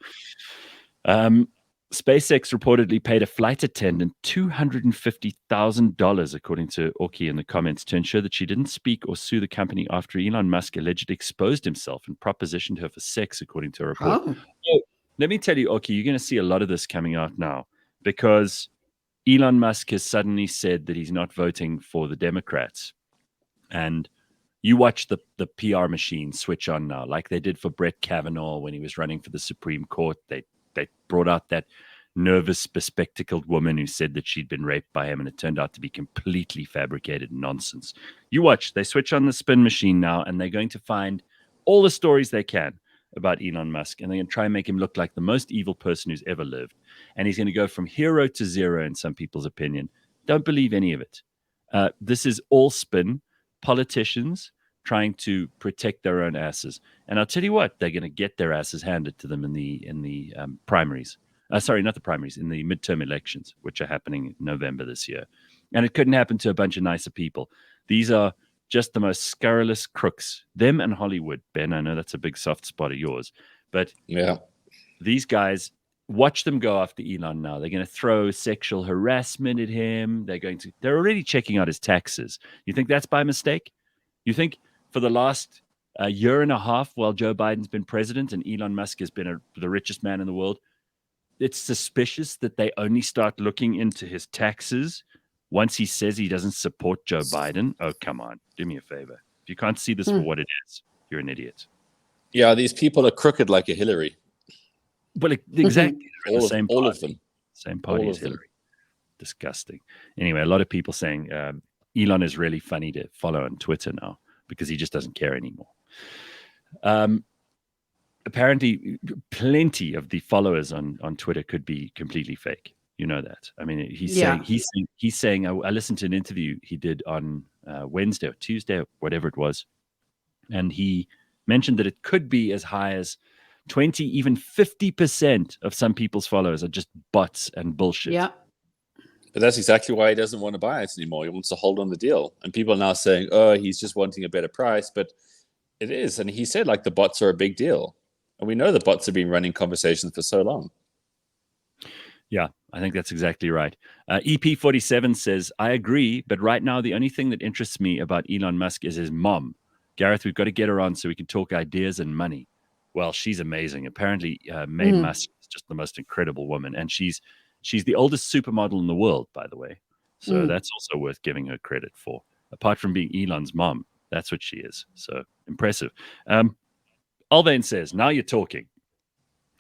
SpaceX reportedly paid a flight attendant $250,000, according to Orki in the comments, to ensure that she didn't speak or sue the company after Elon Musk allegedly exposed himself and propositioned her for sex, according to a report. Oh. So, let me tell you, Orki, you're going to see a lot of this coming out now, because Elon Musk has suddenly said that he's not voting for the Democrats. And you watch the PR machine switch on now, like they did for Brett Kavanaugh when he was running for the Supreme Court. They brought out that nervous, bespectacled woman who said that she'd been raped by him, and it turned out to be completely fabricated nonsense. You watch, they switch on the spin machine now, and they're going to find all the stories they can about Elon Musk, and they're going to try and make him look like the most evil person who's ever lived. And he's going to go from hero to zero in some people's opinion. Don't believe any of it. This is all spin. Politicians trying to protect their own asses, and I'll tell you what, they're going to get their asses handed to them in the primaries. Sorry, not the primaries, in the midterm elections, which are happening in November this year. And it couldn't happen to a bunch of nicer people. These are just the most scurrilous crooks. Them and Hollywood, Ben. I know that's a big soft spot of yours, but yeah, these guys. Watch them go after Elon now. They're going to throw sexual harassment at him. They're already checking out his taxes. You think that's by mistake? You think for the last year and a half, while Joe Biden's been president and Elon Musk has been the richest man in the world, it's suspicious that they only start looking into his taxes once he says he doesn't support Joe Biden? Oh, come on. Do me a favor. If you can't see this for what it is, you're an idiot. Yeah, these people are crooked like a Hillary. Well, exactly. All of them. Same party as Hillary. Disgusting. Anyway, a lot of people saying Elon is really funny to follow on Twitter now because he just doesn't care anymore. Apparently, plenty of the followers on Twitter could be completely fake. You know that. I mean, he's saying. I listened to an interview he did on Wednesday or Tuesday or whatever it was, and he mentioned that it could be as high as 20, even 50% of some people's followers are just bots and bullshit. Yeah. But that's exactly why he doesn't want to buy it anymore. He wants to hold on the deal. And people are now saying, oh, he's just wanting a better price. But it is. And he said, like, the bots are a big deal. And we know the bots have been running conversations for so long. Yeah, I think that's exactly right. EP47 says, I agree, but right now the only thing that interests me about Elon Musk is his mom. Gareth, we've got to get her on so we can talk ideas and money. Well, she's amazing. Apparently, Mae Musk is just the most incredible woman. And she's the oldest supermodel in the world, by the way. So that's also worth giving her credit for. Apart from being Elon's mom, that's what she is. So impressive. Alvain says, now you're talking.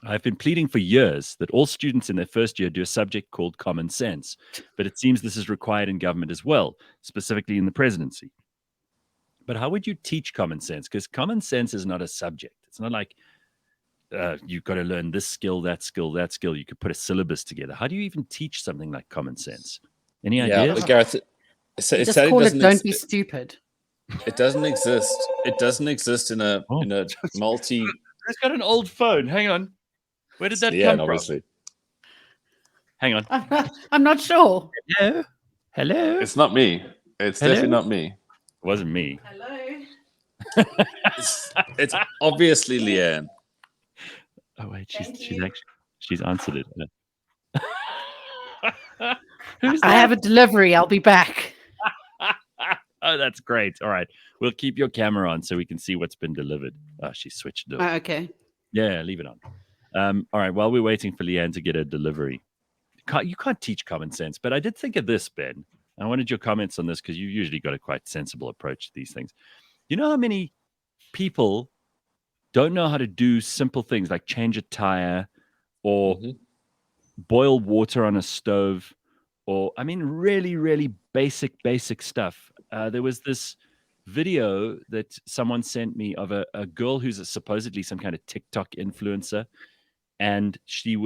I've been pleading for years that all students in their first year do a subject called common sense. But it seems this is required in government as well, specifically in the presidency. But how would you teach common sense? Because common sense is not a subject. It's not like you've got to learn this skill, that skill, that skill. You could put a syllabus together. How do you even teach something like common sense? Any ideas? Yeah, Gareth, just call it "Don't be stupid." It doesn't exist. It doesn't exist in a Who's got an old phone? Hang on. Where did that come obviously. from? Hang on. I'm not sure. Hello? Hello? It's not me. It's definitely not me. It wasn't me. Hello. It's obviously Leigh-Ann. Oh, wait. She's answered it. Who's that? I have a delivery. I'll be back. Oh, that's great. All right. We'll keep your camera on so we can see what's been delivered. Oh, she switched it. Okay. Yeah, leave it on. All right. While we're waiting for Leigh-Ann to get a delivery, you can't teach common sense. But I did think of this, Ben. I wanted your comments on this because you've usually got a quite sensible approach to these things. You know how many people don't know how to do simple things like change a tire or boil water on a stove, or, I mean, really, really basic stuff. There was this video that someone sent me of a girl who's supposedly some kind of TikTok influencer. And she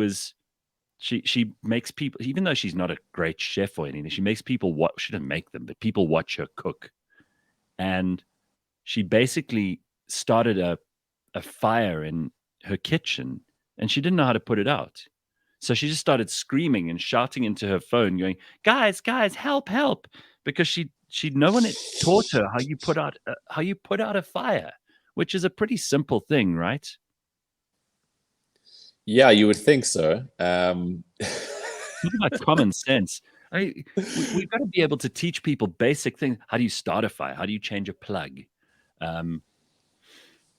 makes people, even though she's not a great chef or anything, she makes people watch, she doesn't make them, but people watch her cook. And she basically started a fire in her kitchen and she didn't know how to put it out. So she just started screaming and shouting into her phone, going, guys, help, because no one had taught her how you put out a fire, which is a pretty simple thing, right? Yeah, you would think so. Think about common sense. We've got to be able to teach people basic things. How do you start a fire? How do you change a plug?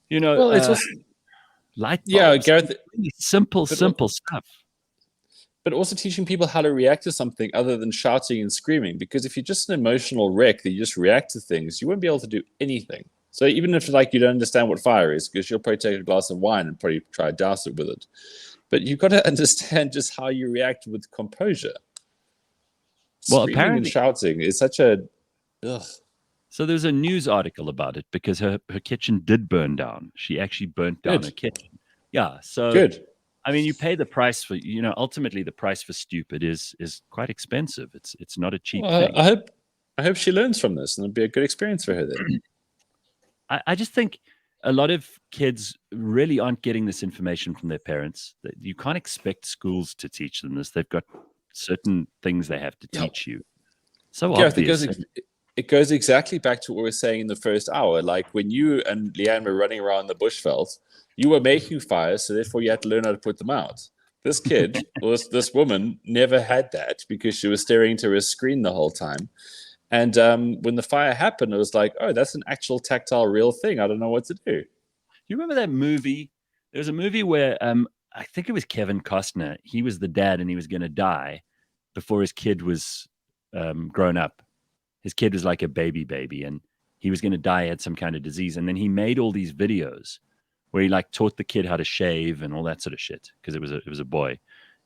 It's just light bulbs. Yeah, Gareth, really simple stuff. But also teaching people how to react to something other than shouting and screaming. Because if you're just an emotional wreck that you just react to things, you won't be able to do anything. So even if you don't understand what fire is, because you'll probably take a glass of wine and probably try to douse it with it. But you've got to understand just how you react with composure. Well, Screaming apparently and shouting is such a... Ugh. So there's a news article about it because her kitchen did burn down. She actually burnt down her kitchen. Yeah. So good. I mean, you pay the price for, ultimately the price for stupid is quite expensive. It's not a cheap thing. I hope she learns from this and it'll be a good experience for her then. I just think a lot of kids really aren't getting this information from their parents. You can't expect schools to teach them this. They've got certain things they have to teach you. So obvious. It goes exactly back to what we were saying in the first hour. Like when you and Leigh-Ann were running around the bushveld, you were making fires, so therefore you had to learn how to put them out. This kid, this woman, never had that because she was staring into her screen the whole time. And when the fire happened, it was like, oh, that's an actual tactile, real thing. I don't know what to do. You remember that movie? There was a movie where I think it was Kevin Costner. He was the dad and he was going to die before his kid was grown up. His kid was like a baby and he was going to die, had some kind of disease. And then he made all these videos where he like taught the kid how to shave and all that sort of shit because it was a boy.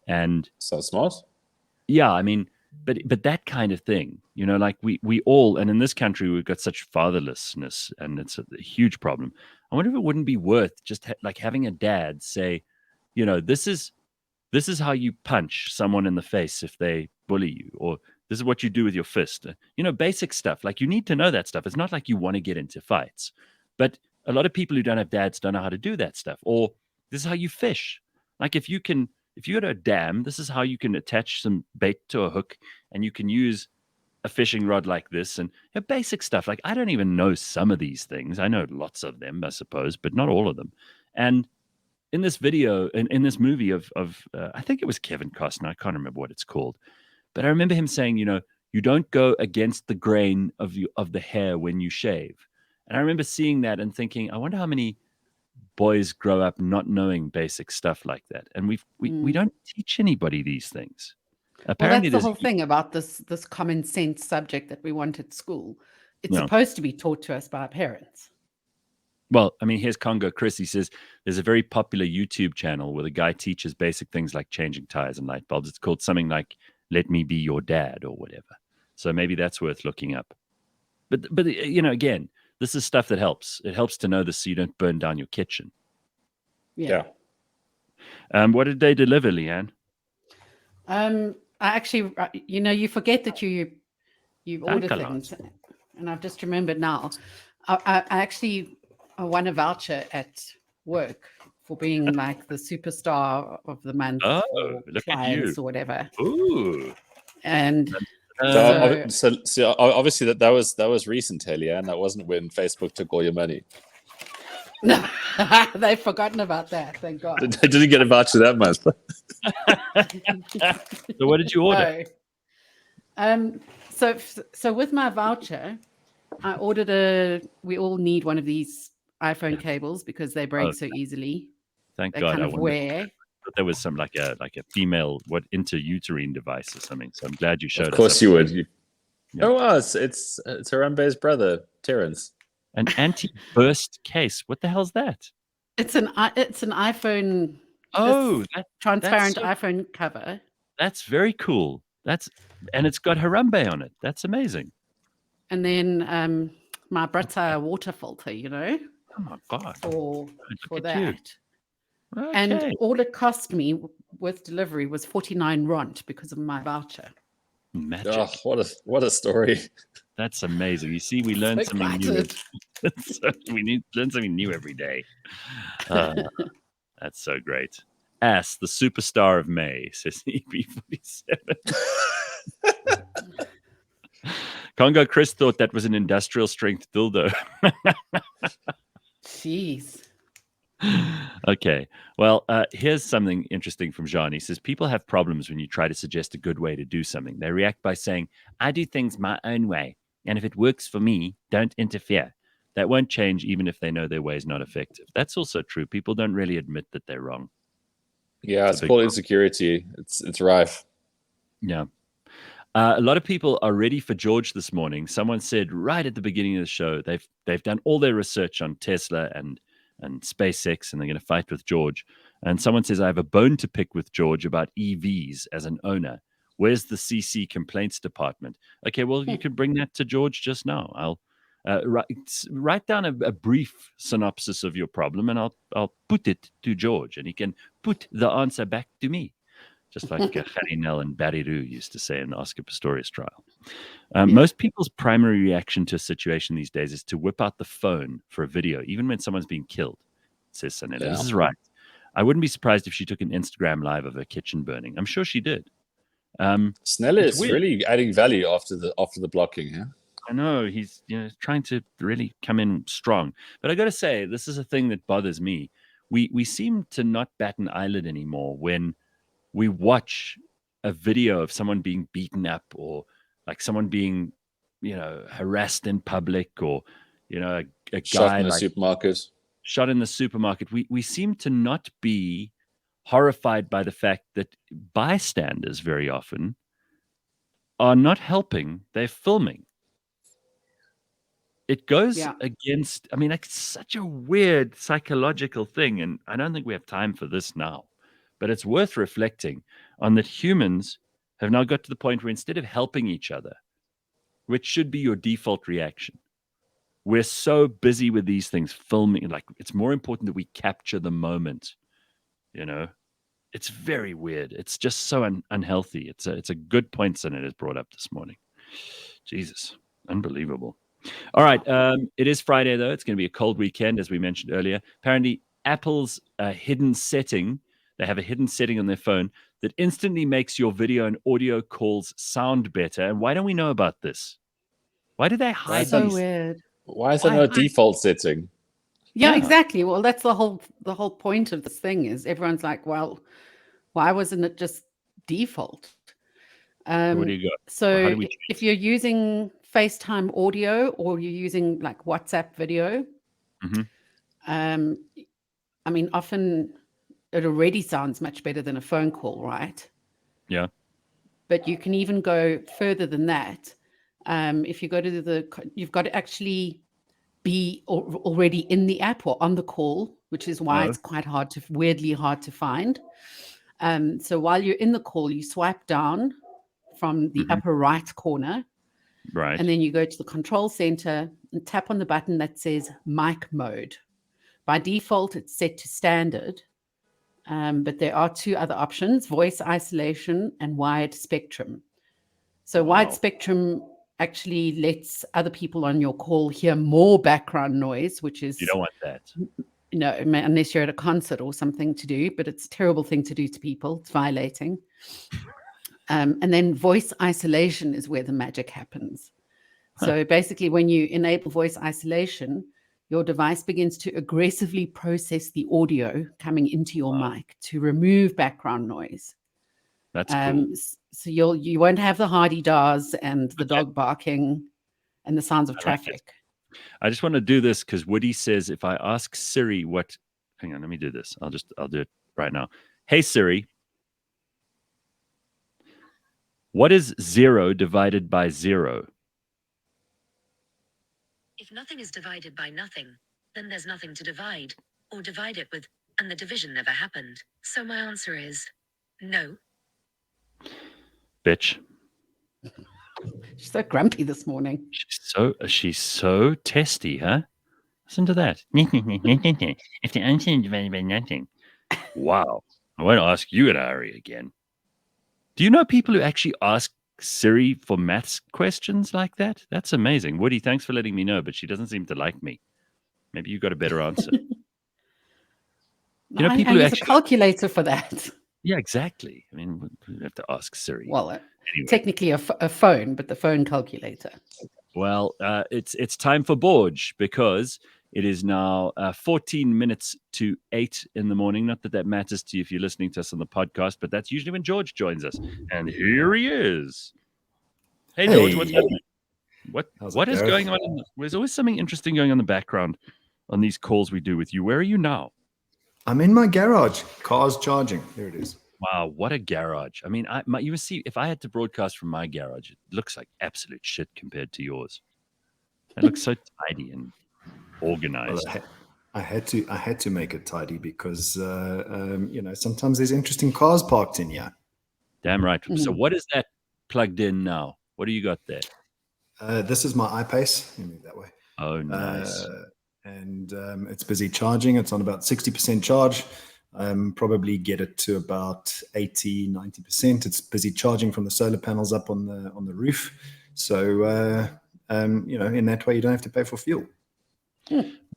And so smart. Yeah, I mean, but that kind of thing, like we all, and in this country we've got such fatherlessness and it's a huge problem. I wonder if it wouldn't be worth just like having a dad say, this is how you punch someone in the face if they bully you, or this is what you do with your fist. Basic stuff. Like you need to know that stuff. It's not like you want to get into fights, but a lot of people who don't have dads don't know how to do that stuff. Or this is how you fish. Like if you go to a dam, this is how you can attach some bait to a hook and you can use a fishing rod like this and basic stuff. Like I don't even know some of these things. I know lots of them, I suppose, but not all of them. And in this video, in this movie of I think it was Kevin Costner. I can't remember what it's called. But I remember him saying, you don't go against the grain of the hair when you shave. And I remember seeing that and thinking, I wonder how many boys grow up not knowing basic stuff like that. And we don't teach anybody these things. Apparently, that's the whole thing about this common sense subject that we want at school. It's supposed to be taught to us by our parents. Well, I mean, here's Congo Chris. He says there's a very popular YouTube channel where the guy teaches basic things like changing tires and light bulbs. It's called something like "Let Me Be Your Dad" or whatever. So maybe that's worth looking up. But again, this is stuff that helps. It helps to know this so you don't burn down your kitchen. Yeah. What did they deliver, Leigh-Ann? I actually, you forget that you order things, and I've just remembered now. I actually won a voucher at work for being like the superstar of the month Oh, or look at clients you. or whatever. Ooh. And so obviously that was recent, Leigh-Ann. That wasn't when Facebook took all your money. no, they've forgotten about that. Thank God. They didn't get a voucher that month. So what did you order? No. So with my voucher, I ordered we all need one of these iPhone cables because they break so easily. Thank they God. kind I of wondered. wear. But there was some like a female interuterine device or something. So I'm glad you showed us. Of course you would. Oh, wow, it's Harambe's brother, Terrence. An anti-burst case. What the hell's that? It's an iPhone. Oh, transparent iPhone cover. That's very cool. And it's got Harambe on it. That's amazing. And then my Brita water filter, Oh my God. For that. You. Okay. And all it cost me with delivery was 49 rand because of my voucher. Magic. Oh, what a story. That's amazing. You see, we learn something new. Learn something new every day. That's so great. Ass, the superstar of May, says EB47. Congo Chris thought that was an industrial strength dildo. Jeez. Okay. Well, here's something interesting from Jean. He says, people have problems when you try to suggest a good way to do something. They react by saying, I do things my own way. And if it works for me, don't interfere. That won't change even if they know their way is not effective. That's also true. People don't really admit that they're wrong. Yeah, it's called insecurity. It's rife. Yeah. A lot of people are ready for George this morning. Someone said right at the beginning of the show, they've done all their research on Tesla and SpaceX, and they're going to fight with George. And someone says, I have a bone to pick with George about EVs as an owner. Where's the CC complaints department? Okay, well, you can bring that to George just now. I'll write down a brief synopsis of your problem, and I'll put it to George, and he can put the answer back to me. Just like Harinel and Bariru used to say in the Oscar Pistorius trial. Most people's primary reaction to a situation these days is to whip out the phone for a video, even when someone's being killed, says Sanella. Yeah. This is right. I wouldn't be surprised if she took an Instagram live of her kitchen burning. I'm sure she did. Snella is really adding value after the blocking, yeah? I know. He's trying to really come in strong. But I got to say, this is a thing that bothers me. We seem to not bat an eyelid anymore when we watch a video of someone being beaten up or like someone being, harassed in public or, a shot guy in the supermarket. Shot in the supermarket. We seem to not be horrified by the fact that bystanders very often are not helping. They're filming. It goes against, it's such a weird psychological thing. And I don't think we have time for this now. But it's worth reflecting on that humans have now got to the point where instead of helping each other, which should be your default reaction, we're so busy with these things filming. Like, it's more important that we capture the moment. It's very weird. It's just so unhealthy. It's a good point Sonnet has brought up this morning. Jesus, unbelievable. All right. It is Friday, though. It's going to be a cold weekend, as we mentioned earlier. Apparently, Apple's hidden setting, they have a hidden setting on their phone that instantly makes your video and audio calls sound better. And why don't we know about this? Why do they hide so these? Weird. Why is there no default setting? Yeah, exactly. Well, that's the whole point of this thing is everyone's like, well, why wasn't it just default? What do you got? So if you're using FaceTime audio or you're using like WhatsApp video, often it already sounds much better than a phone call, right? Yeah. But you can even go further than that. If you go to you've got to actually be already in the app or on the call, which is why it's quite weirdly hard to find. So while you're in the call, you swipe down from the upper right corner. Right. And then you go to the control center and tap on the button that says mic mode. By default, it's set to standard. But there are two other options, voice isolation and wide spectrum. So wide spectrum actually lets other people on your call hear more background noise, which is... You don't want that. No, unless you're at a concert or something to do, but it's a terrible thing to do to people. It's violating. And then voice isolation is where the magic happens. So basically, when you enable voice isolation, your device begins to aggressively process the audio coming into your mic to remove background noise. That's cool. So you won't have the hardy-dars and the dog barking and the sounds of traffic. I just want to do this because Woody says if I ask Siri what, hang on, let me do this. I'll do it right now. Hey Siri, what is 0 divided by 0? If nothing is divided by nothing, then there's nothing to divide or divide it with, and the division never happened. So my answer is no. Bitch. She's so grumpy this morning. She's so testy, huh? Listen to that. If the answer is divided by nothing. Wow. I won't ask you an Ari again. Do you know people who actually ask Siri for maths questions like that? That's amazing. Woody, thanks for letting me know, but she doesn't seem to like me. Maybe you got a better answer. You know, people who actually... a calculator for that. Yeah, exactly. I mean, we have to ask Siri. Well, anyway. Technically a phone, but the phone calculator. Well, it's time for Borge because it is now 14 minutes to 8 in the morning. Not that matters to you if you're listening to us on the podcast, but that's usually when George joins us. And here he is. Hey, George, what's happening? What is going on? There's always something interesting going on in the background on these calls we do with you. Where are you now? I'm in my garage. Car's charging. There it is. Wow, what a garage. I mean, you would see, if I had to broadcast from my garage, it looks like absolute shit compared to yours. It looks so tidy and organized. Well, I had to make it tidy because, sometimes there's interesting cars parked in here. Damn right. Mm-hmm. So what is that plugged in now? What do you got there? This is my iPace. Let me move that way. Oh, nice. And it's busy charging. It's on about 60% charge. Probably get it to about 80, 90%. It's busy charging from the solar panels up on the roof. So, in that way, you don't have to pay for fuel.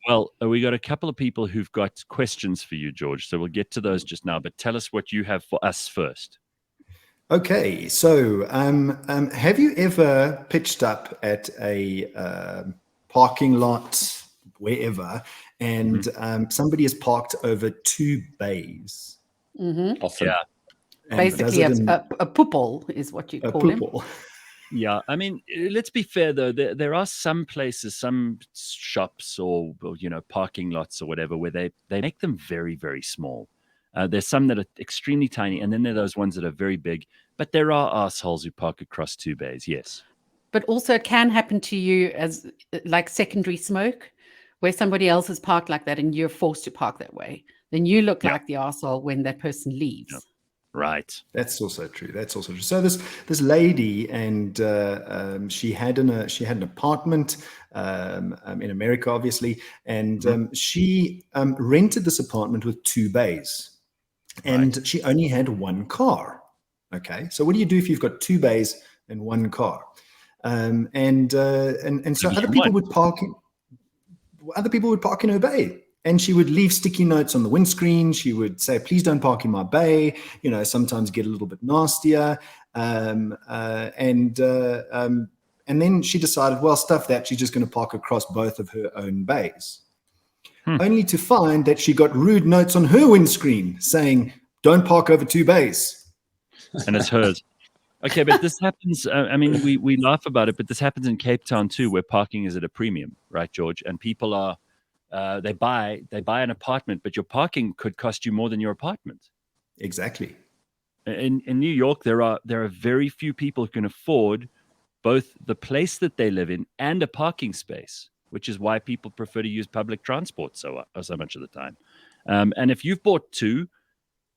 Well, we got a couple of people who've got questions for you, George. So we'll get to those just now. But tell us what you have for us first. Okay. So have you ever pitched up at a parking lot, wherever, and somebody has parked over 2 bays? Mm-hmm. Often. Yeah. Basically, a poople is what you call him. Yeah, I mean, let's be fair though. There are some places, some shops, or parking lots or whatever, where they make them very, very small. There's some that are extremely tiny, and then there are those ones that are very big. But there are assholes who park across 2 bays. Yes. But also, it can happen to you as like secondary smoke, where somebody else is parked like that, and you're forced to park that way. Then you look like the arsehole when that person leaves. Yep. Right. That's also true. So this lady, and she had an apartment in America, obviously, and she rented this apartment with 2 bays, and she only had 1 car. Okay, so what do you do if you've got 2 bays and 1 car? And so other people would park in her bay. And she would leave sticky notes on the windscreen. She would say, please don't park in my bay, sometimes get a little bit nastier. And then she decided, well, stuff that, she's just going to park across both of her own bays. Only to find that she got rude notes on her windscreen saying, don't park over 2 bays. And it's hers. Okay, but this happens, we laugh about it, but this happens in Cape Town too, where parking is at a premium, right, George? And people are, they buy an apartment, but your parking could cost you more than your apartment. Exactly. In New York, there are very few people who can afford both the place that they live in and a parking space, which is why people prefer to use public transport so much of the time. And if you've bought 2,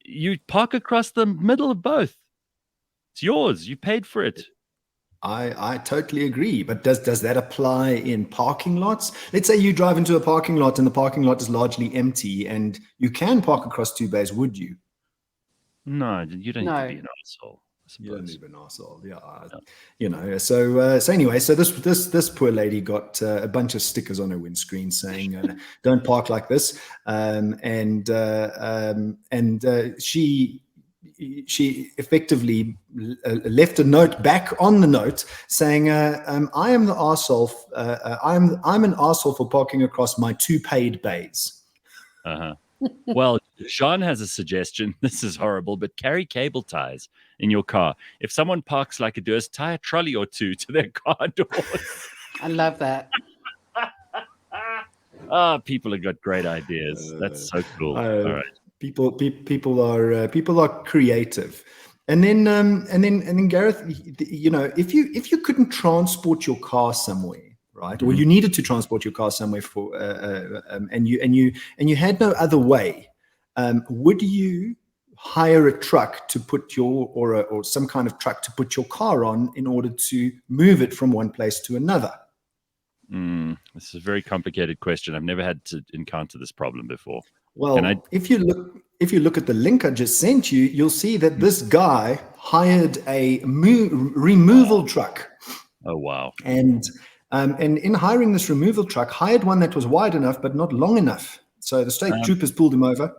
you park across the middle of both. It's yours. You paid for it. I totally agree. But does that apply in parking lots? Let's say you drive into a parking lot and the parking lot is largely empty and you can park across 2 bays, would you? No, you don't need to be an asshole. You're an Uber arsehole, So anyway, so this poor lady got a bunch of stickers on her windscreen saying, "Don't park like this," and she effectively left a note back on the note saying, "I am the arsehole. I'm an arsehole for parking across my 2 paid bays." Well, Jean has a suggestion. This is horrible, but carry cable ties in your car. If someone parks like a durs, tie a trolley or 2 to their car doors. I love that. People have got great ideas. That's so cool. All right. People are creative, and then Gareth, if you couldn't transport your car somewhere, right, or you needed to transport your car somewhere for, and you had no other way, would you hire a truck to put or some kind of truck to put your car on in order to move it from one place to another? This is a very complicated question. I've never had to encounter this problem before. Well, if you look at the link I just sent you, you'll see that this guy hired a removal truck. Oh wow! And in hiring this removal truck, hired one that was wide enough but not long enough. So the state troopers pulled him over.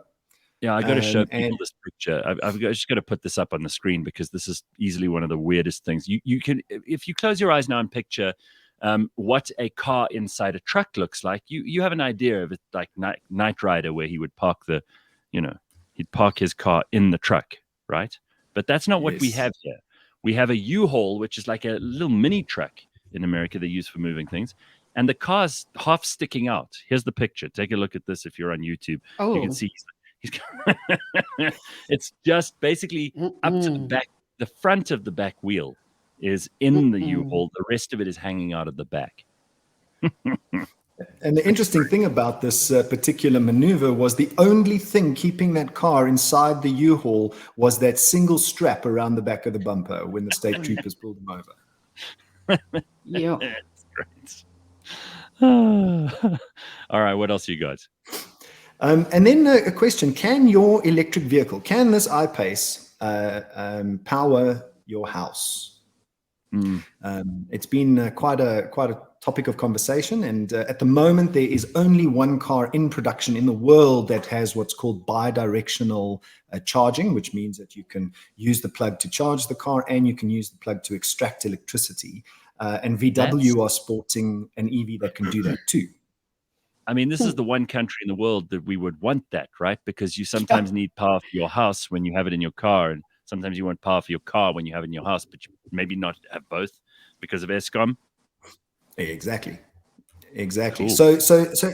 Yeah, I got to show people this picture. I've just got to put this up on the screen because this is easily one of the weirdest things. You can, if you close your eyes now and picture what a car inside a truck looks like, you have an idea of it, like Knight Rider, where he would park he'd park his car in the truck, right? But that's not what we have here. We have a U-Haul, which is like a little mini truck in America they use for moving things, and the car's half sticking out. Here's the picture. Take a look at this if you're on YouTube. You can see it's just basically up to the back. The front of the back wheel is in the U-Haul. The rest of it is hanging out of the back. And the interesting thing about this particular maneuver was the only thing keeping that car inside the U-Haul was that single strap around the back of the bumper when the state troopers pulled him over. Yeah. That's great. All right, what else you got? And then a question: can your electric vehicle, can this I-Pace power your house? It's been quite a topic of conversation, and at the moment there is only one car in production in the world that has what's called bi-directional charging, which means that you can use the plug to charge the car and you can use the plug to extract electricity. And VW are sporting an EV that can do that too. I mean, this is the one country in the world that we would want that, right? Because you sometimes need power for your house when you have it in your car, and sometimes you want power for your car when you have it in your house, but you maybe not have both because of ESCOM. Exactly. Cool. So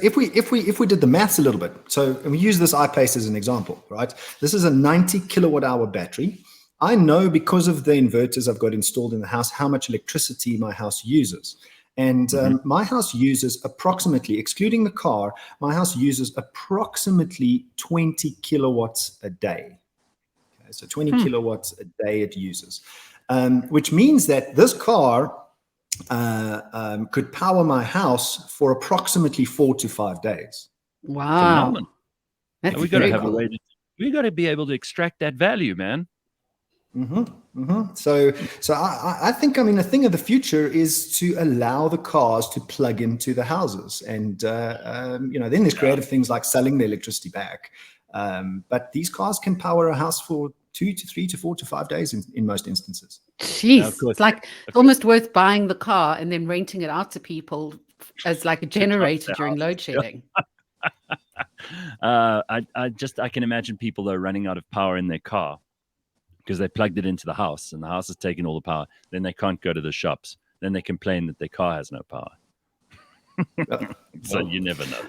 if we did the maths a little bit, so we use this I-Pace as an example, right? This is a 90 kilowatt hour battery. I know because of the inverters I've got installed in the house how much electricity my house uses. And my house uses approximately, excluding the car, my house uses approximately 20 kilowatts a day. Okay, so 20 kilowatts a day it uses, which means that this car could power my house for approximately 4 to 5 days. Wow. We got to have a way to, we got to be able to extract that value, man. So I think, I mean, a thing of the future is to allow the cars to plug into the houses, and then there's creative things like selling the electricity back. But these cars can power a house for 2 to 3 to 4 to 5 days in most instances. Jeez, it's almost worth buying the car and then renting it out to people as like a generator during load shedding. I can imagine people though running out of power in their car because they plugged it into the house and the house has taken all the power. Then they can't go to the shops. Then they complain that their car has no power. So you never know.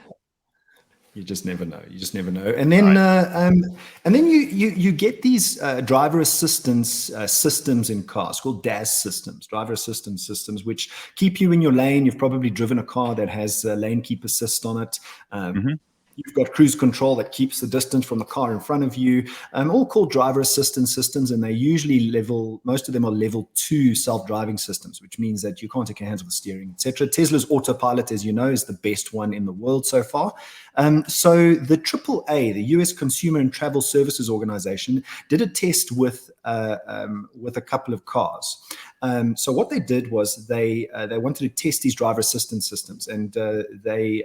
You just never know. And then you get these driver assistance systems in cars called DAS systems, driver assistance systems, which keep you in your lane. You've probably driven a car that has lane keep assist on it. You've got cruise control that keeps the distance from the car in front of you, all called driver assistance systems. And they usually most of them are level 2 self-driving systems, which means that you can't take your hands off the steering, etc. Tesla's Autopilot, as you know, is the best one in the world so far. So the AAA, the US Consumer and Travel Services Organization, did a test with with a couple of cars. So what they did was they wanted to test these driver assistance systems, and they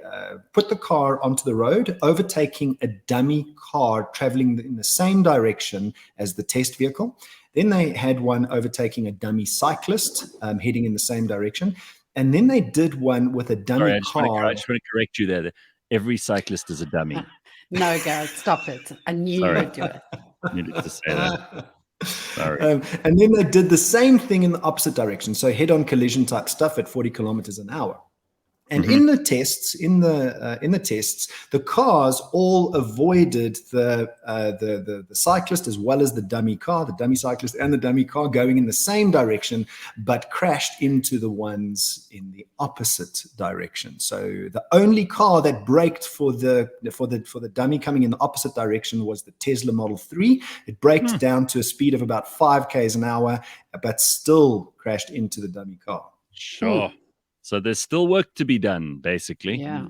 put the car onto the road, overtaking a dummy car traveling in the same direction as the test vehicle. Then they had one overtaking a dummy cyclist heading in the same direction. And then they did one with a dummy car. I just want to correct you there. Every cyclist is a dummy. No, Gareth, stop it. I knew you would do it. I needed to say that. Sorry. And then they did the same thing in the opposite direction. So head-on collision type stuff at 40 kilometers an hour. And in the tests, the cars all avoided the cyclist as well as the dummy cyclist and the dummy car going in the same direction, but crashed into the ones in the opposite direction. So the only car that braked for the dummy coming in the opposite direction was the Tesla Model 3. It braked down to a speed of about 5 km an hour, but still crashed into the dummy car. Sure. So there's still work to be done, basically. Yeah.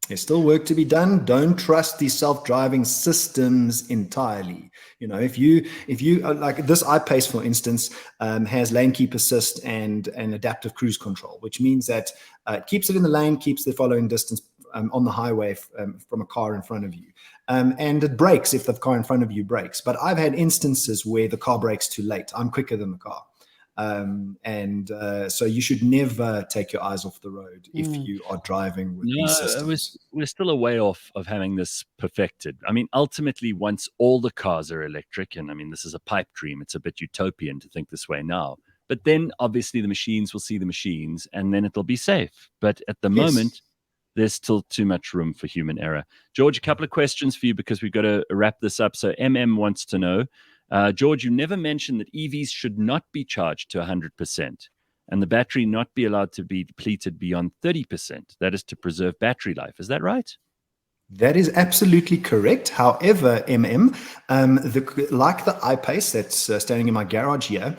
There's still work to be done. Don't trust these self-driving systems entirely. You know, if you like this iPace, for instance, has lane keep assist and adaptive cruise control, which means that it keeps it in the lane, keeps the following distance on the highway from a car in front of you. And it brakes if the car in front of you brakes. But I've had instances where the car brakes too late. I'm quicker than the car. So you should never take your eyes off the road if you are driving with these systems. We're still a way off of having this perfected. I mean, ultimately, once all the cars are electric, and I mean, this is a pipe dream. It's a bit utopian to think this way now. But then, obviously, the machines will see the machines, and then it'll be safe. But at the moment, there's still too much room for human error. George, a couple of questions for you because we've got to wrap this up. So MM wants to know, George, you never mentioned that EVs should not be charged to 100% and the battery not be allowed to be depleted beyond 30%. That is to preserve battery life. Is that right? That is absolutely correct. However, like the iPace that's standing in my garage here,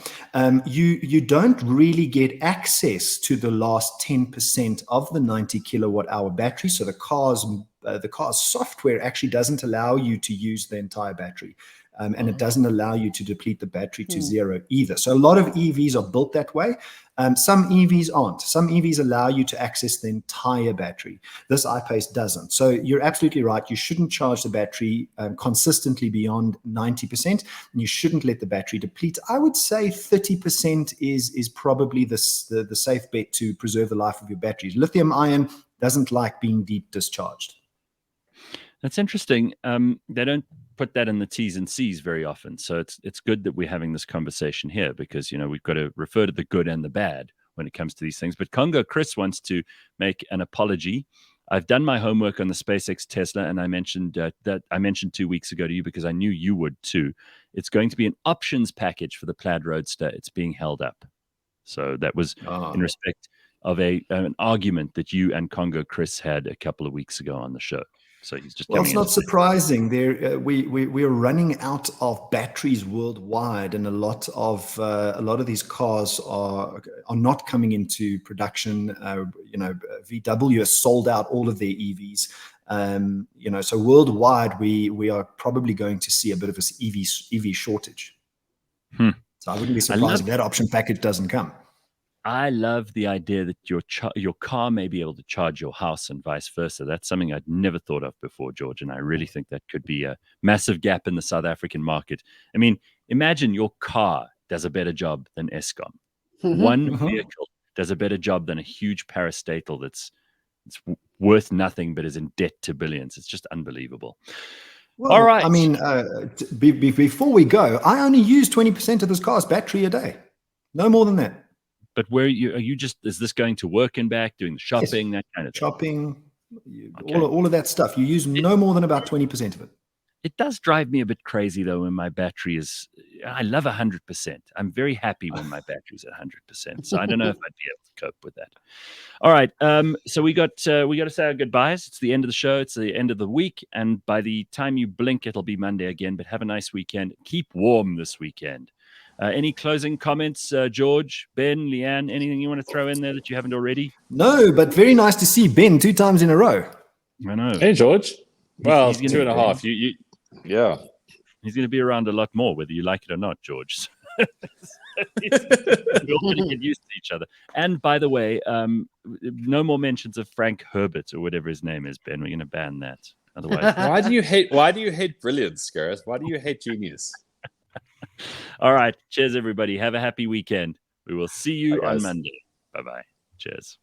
you don't really get access to the last 10% of the 90 kilowatt hour battery. So the car's software actually doesn't allow you to use the entire battery. And it doesn't allow you to deplete the battery to zero either. So a lot of EVs are built that way. Some EVs aren't. Some EVs allow you to access the entire battery. This iPace doesn't. So you're absolutely right. You shouldn't charge the battery consistently beyond 90%. And you shouldn't let the battery deplete. I would say 30% is probably the safe bet to preserve the life of your batteries. Lithium ion doesn't like being deep discharged. That's interesting. They don't put that in the T's and C's very often. So it's good that we're having this conversation here because, you know, we've got to refer to the good and the bad when it comes to these things. But Congo Chris wants to make an apology. I've done my homework on the SpaceX Tesla, and I mentioned that 2 weeks ago to you because I knew you would too. It's going to be an options package for the Plaid Roadster. It's being held up. So that was in respect of an argument that you and Congo Chris had a couple of weeks ago on the show. So he's just it's not surprising. We're running out of batteries worldwide, and a lot of these cars are not coming into production. VW has sold out all of their EVs. So worldwide we are probably going to see a bit of an EV shortage. So I wouldn't be surprised if that option package doesn't come. I love the idea that your car may be able to charge your house and vice versa. That's something I'd never thought of before, George, and I really think that could be a massive gap in the South African market. I mean, imagine your car does a better job than Eskom. One vehicle does a better job than a huge parastatal it's worth nothing but is in debt to billions. It's just unbelievable. Well, all right. I mean, before we go, I only use 20% of this car's battery a day. No more than that. But is this going to work and back, doing the shopping, that kind of thing? Shopping, all of that stuff. You use no more than about 20% of it. It does drive me a bit crazy, though, when my battery is, I love 100%. I'm very happy when my battery's at 100%. So I don't know if I'd be able to cope with that. All right. So we got to say our goodbyes. It's the end of the show. It's the end of the week. And by the time you blink, it'll be Monday again. But have a nice weekend. Keep warm this weekend. Any closing comments, George, Ben, Leigh-Ann, anything you want to throw in there that you haven't already? No, but very nice to see Ben 2 times in a row. I know. Hey, George. Well, 2.5. Yeah. He's going to be around a lot more, whether you like it or not, George. We're all going to get used to each other. And by the way, no more mentions of Frank Herbert or whatever his name is, Ben. We're going to ban that. Otherwise, why do you hate brilliance, Gareth? Why do you hate genius? All right. Cheers, everybody. Have a happy weekend. We will see you on Monday. Bye-bye. Cheers.